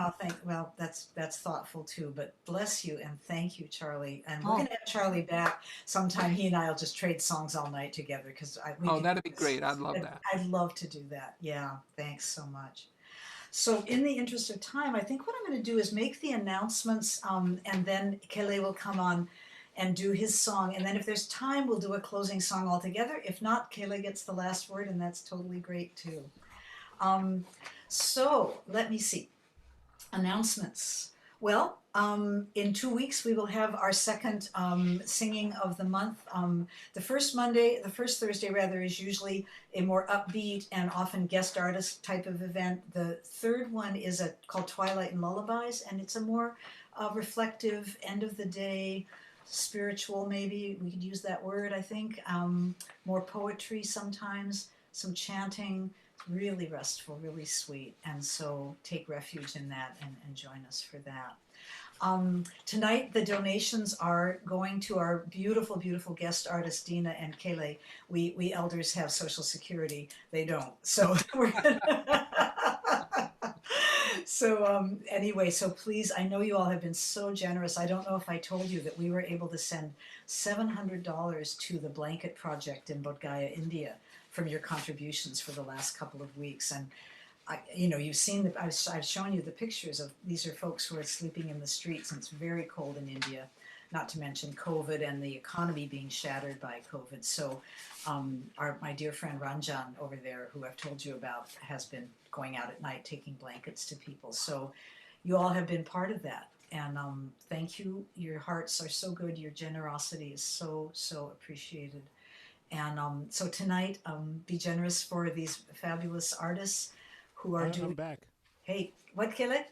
Well, that's thoughtful too. But bless you and thank you, Charlie. And we're gonna have Charlie back sometime. He and I'll just trade songs all night together because that'd be great. I'd love that. I'd love to do that. Yeah, thanks so much. So in the interest of time, I think what I'm going to do is make the announcements, and then Kele will come on and do his song. And then if there's time, we'll do a closing song altogether. If not, Kele gets the last word, and that's totally great too. So let me see. Announcements. Well, in 2 weeks, we will have our second singing of the month. The first Thursday rather, is usually a more upbeat and often guest artist type of event. The third one is called Twilight and Lullabies, and it's a more reflective, end of the day, spiritual, maybe we could use that word, I think. More poetry sometimes, some chanting. Really restful, really sweet, and so take refuge in that and join us for that. Tonight the donations are going to our beautiful, beautiful guest artists Dyna and Kele. We elders have Social Security; they don't. So we're anyway, so please, I know you all have been so generous. I don't know if I told you that we were able to send $700 to the Blanket Project in Bodh Gaya, India, from your contributions for the last couple of weeks. And you've seen I've shown you the pictures of these are folks who are sleeping in the streets, and it's very cold in India, not to mention COVID and the economy being shattered by COVID. So my dear friend Ranjan over there, who I've told you about, has been going out at night taking blankets to people. So you all have been part of that. And thank you. Your hearts are so good. Your generosity is so, so appreciated. And so tonight, be generous for these fabulous artists who are doing. I'm back. Hey, what, Kele?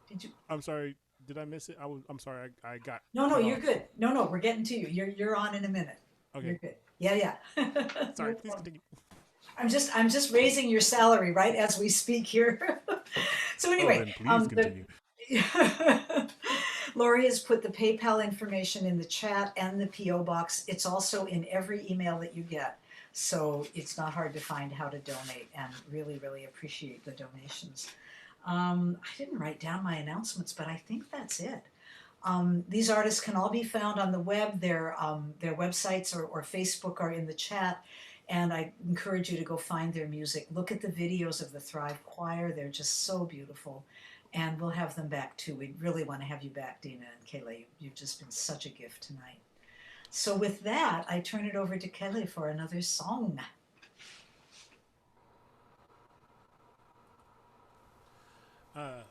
Did you? I'm sorry. Did I miss it? I'm sorry. I got. No, you're good. No, we're getting to you. You're on in a minute. Okay. You're good. Yeah. Sorry. Please continue. I'm just raising your salary right as we speak here. So anyway, then please continue. Lori has put the PayPal information in the chat and the PO box. It's also in every email that you get, so it's not hard to find how to donate. And really, really appreciate the donations. I didn't write down my announcements, but I think that's it. These artists can all be found on the web. Their websites or Facebook are in the chat. And I encourage you to go find their music. Look at the videos of the Thrive Choir. They're just so beautiful. And we'll have them back too. We really want to have you back, Dyna and Kele. You've just been such a gift tonight. So with that, I turn it over to Kele for another song.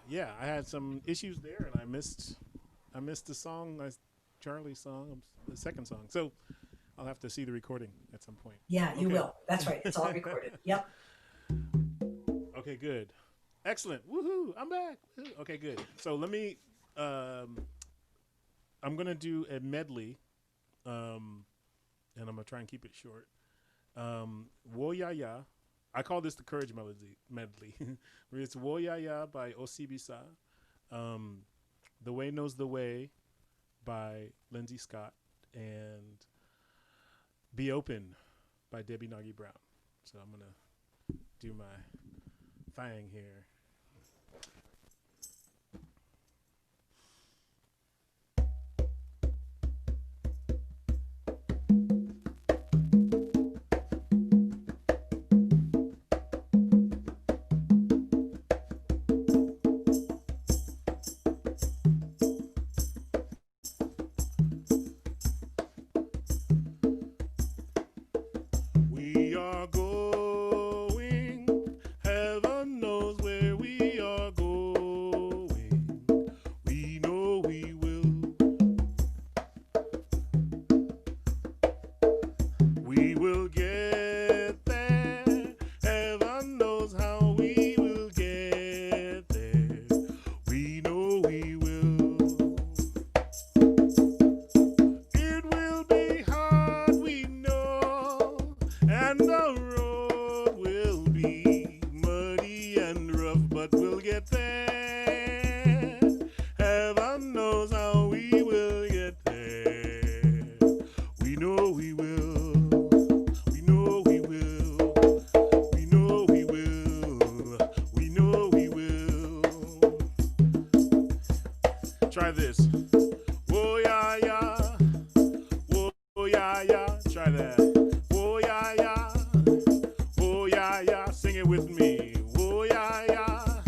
Yeah, I had some issues there, and I missed the song, Charlie's song, the second song. So I'll have to see the recording at some point. Yeah, you will. That's right. It's all recorded. Yep. Okay, good. Excellent. Woohoo! I'm back. Woo-hoo. Okay, good. So let me. I'm gonna do a medley, and I'm gonna try and keep it short. Wo Ya Ya. I call this the Courage medley. It's Wo Ya Ya by Osibisa. The Way Knows the Way by Lindsay Scott, and Be Open by Debbie Nagy Brown. So I'm gonna do my thing here. try this. Whoa, yeah, yeah. Whoa, yeah, yeah. Try that. Whoa, yeah, yeah. Whoa, yeah, yeah. Sing it with me. Whoa, yeah, yeah.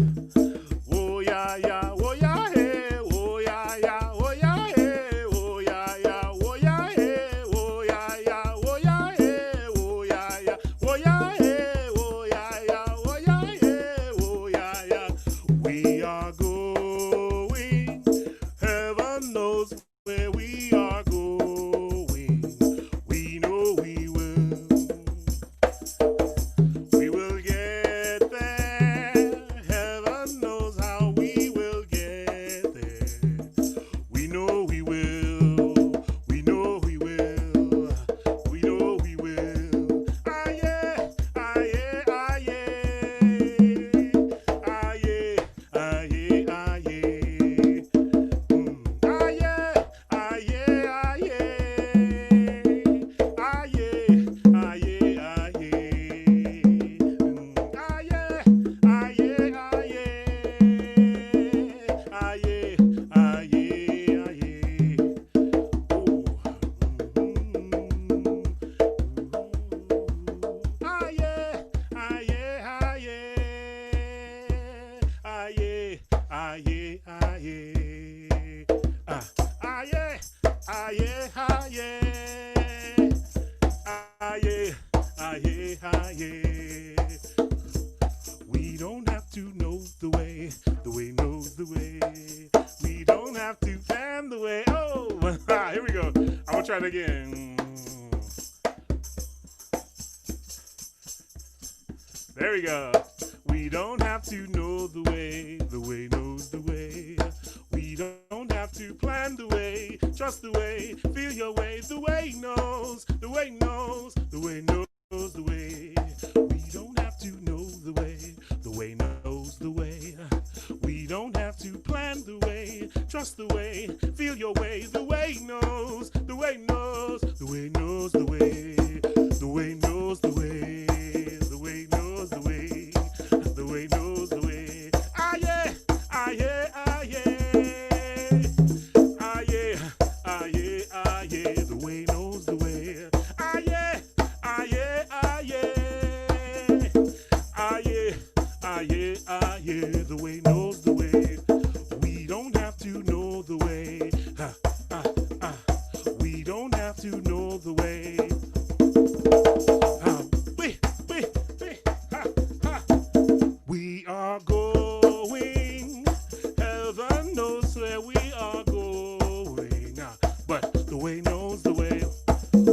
Whoa, yeah, yeah. Whoa, yeah, hey. Whoa, yeah, yeah. Whoa, yeah, hey. Whoa, yeah, yeah. Whoa, yeah, hey. Whoa, yeah, yeah. Whoa, yeah, hey. Whoa, yeah, yeah. Whoa, yeah, hey. Whoa, yeah, yeah. Whoa, yeah, hey. Whoa, yeah, yeah. We are going. Heaven knows where we are going. We know we will. We will get there. Heaven knows how we will get there. We know we will. We know we will. We know we will. Ah yeah, ah yeah, ah yeah. Ah yeah, ah yeah, ah yeah. Ah yeah, ah yeah, ah yeah. Ah yeah, ah yeah, ah yeah. Ah yeah, ah yeah, ah yeah. Ah yeah, ah yeah, ah yeah. Ah yeah, ah yeah, ah yeah. Ah yeah, ah yeah, ah yeah. Ah yeah, ah yeah, ah yeah. Ah yeah, ah yeah, ah yeah. We don't have to know the way knows the way. We don't have to plan the way. Oh, here we go. I'm gonna try it again. There we go. We don't have to know the way knows the way. We don't have to plan the way, trust the way, feel your way, the way knows, the way knows, the way knows the way. We don't have to know the way knows the way. We don't have to plan the way, trust the way, feel your way, the way knows, the way knows, the way knows the way, the way knows the way, the way knows the way, the way knows the way. Ah yeah, ah yeah, ah yeah. Ah yeah, ah yeah, ah yeah, the way knows the way. Ah yeah, ah yeah, ah yeah. Ah yeah, ah yeah, ah yeah, the way knows the way. We don't have to know the way. Ah, ah, ah. We don't have to know the way. Ah, we, ha, ha. We are going. Heaven knows where we are going. But the way knows the way.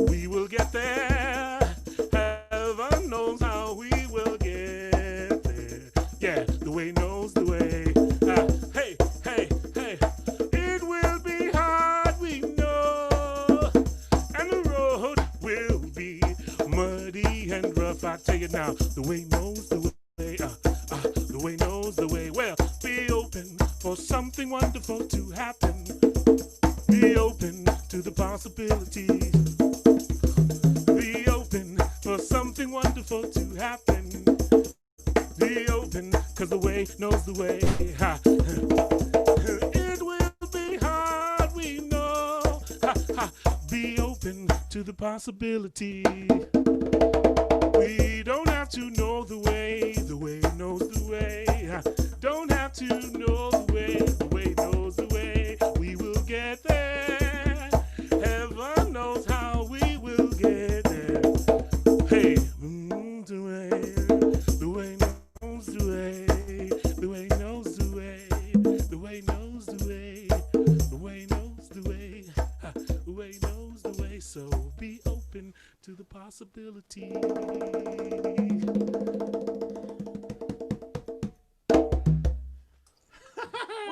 We will get there. Heaven knows how we will get there. Yeah, the way knows the way. Hey, hey, hey. It will be hard, we know. And the road will be muddy and rough. I tell you now, the way knows the way. The way knows the way. Well, be open for something wonderful to happen. Be open to the possibilities. Be open for something wonderful to happen. Be open, cause the way knows the way. Ha. It will be hard, we know. Ha, ha. Be open to the possibility. We don't have to know the way knows the way. Don't have to know the way knows the way. We will get there. Heaven knows how we will get there. Hey, the way knows the way, the way knows the way, the way knows the way, the way knows the way, the way knows the way. So be open to the possibility.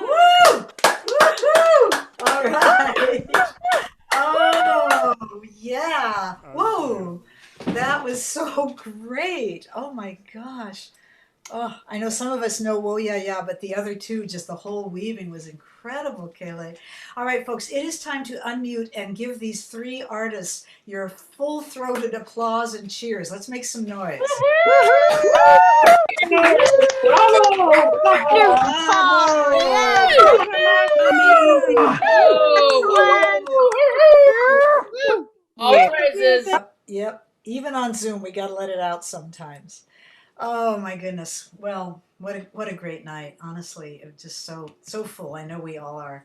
Woo! Woohoo! All right. Oh, yeah. Whoa. That was so great. Oh my gosh. Oh, I know some of us know Whoa Yeah Yeah, but the other two, just the whole weaving was incredible, Kele. All right, folks, it is time to unmute and give these three artists your full-throated applause and cheers. Let's make some noise. All praises. Yep. Even on Zoom, we got to let it out sometimes. Oh my goodness. Well, what a great night. Honestly, it was just so full. I know we all are.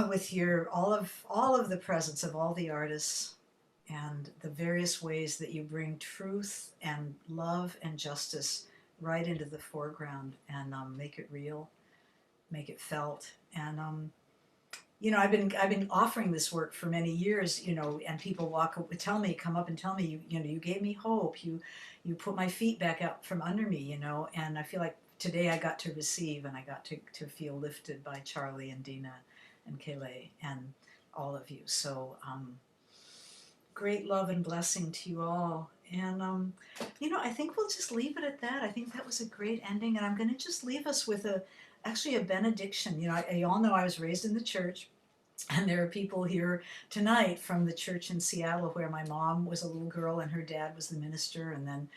With your all of the presence of all the artists and the various ways that you bring truth and love and justice right into the foreground and make it real, make it felt. And I've been offering this work for many years, and people tell me, come up and tell me, you gave me hope. You put my feet back up from under me, and I feel like today I got to receive and I got to feel lifted by Charlie and Dyna and Kele and all of you. So great love and blessing to you all. And, I think we'll just leave it at that. I think that was a great ending. And I'm going to just leave us with actually a benediction. You all know I was raised in the church. And there are people here tonight from the church in Seattle where my mom was a little girl and her dad was the minister. And then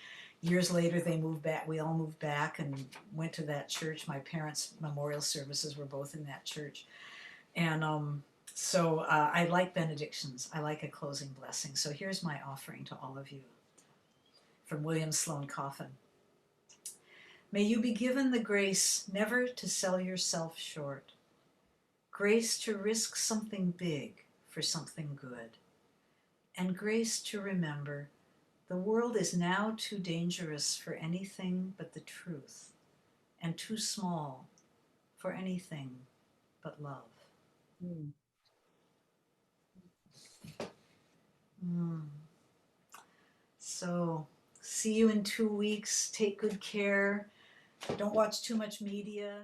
years later, they moved back. We all moved back and went to that church. My parents' memorial services were both in that church. And so I like benedictions. I like a closing blessing. So here's my offering to all of you from William Sloane Coffin. May you be given the grace never to sell yourself short, grace to risk something big for something good, and grace to remember the world is now too dangerous for anything but the truth, and too small for anything but love. So, see you in 2 weeks. Take good care. Don't watch too much media.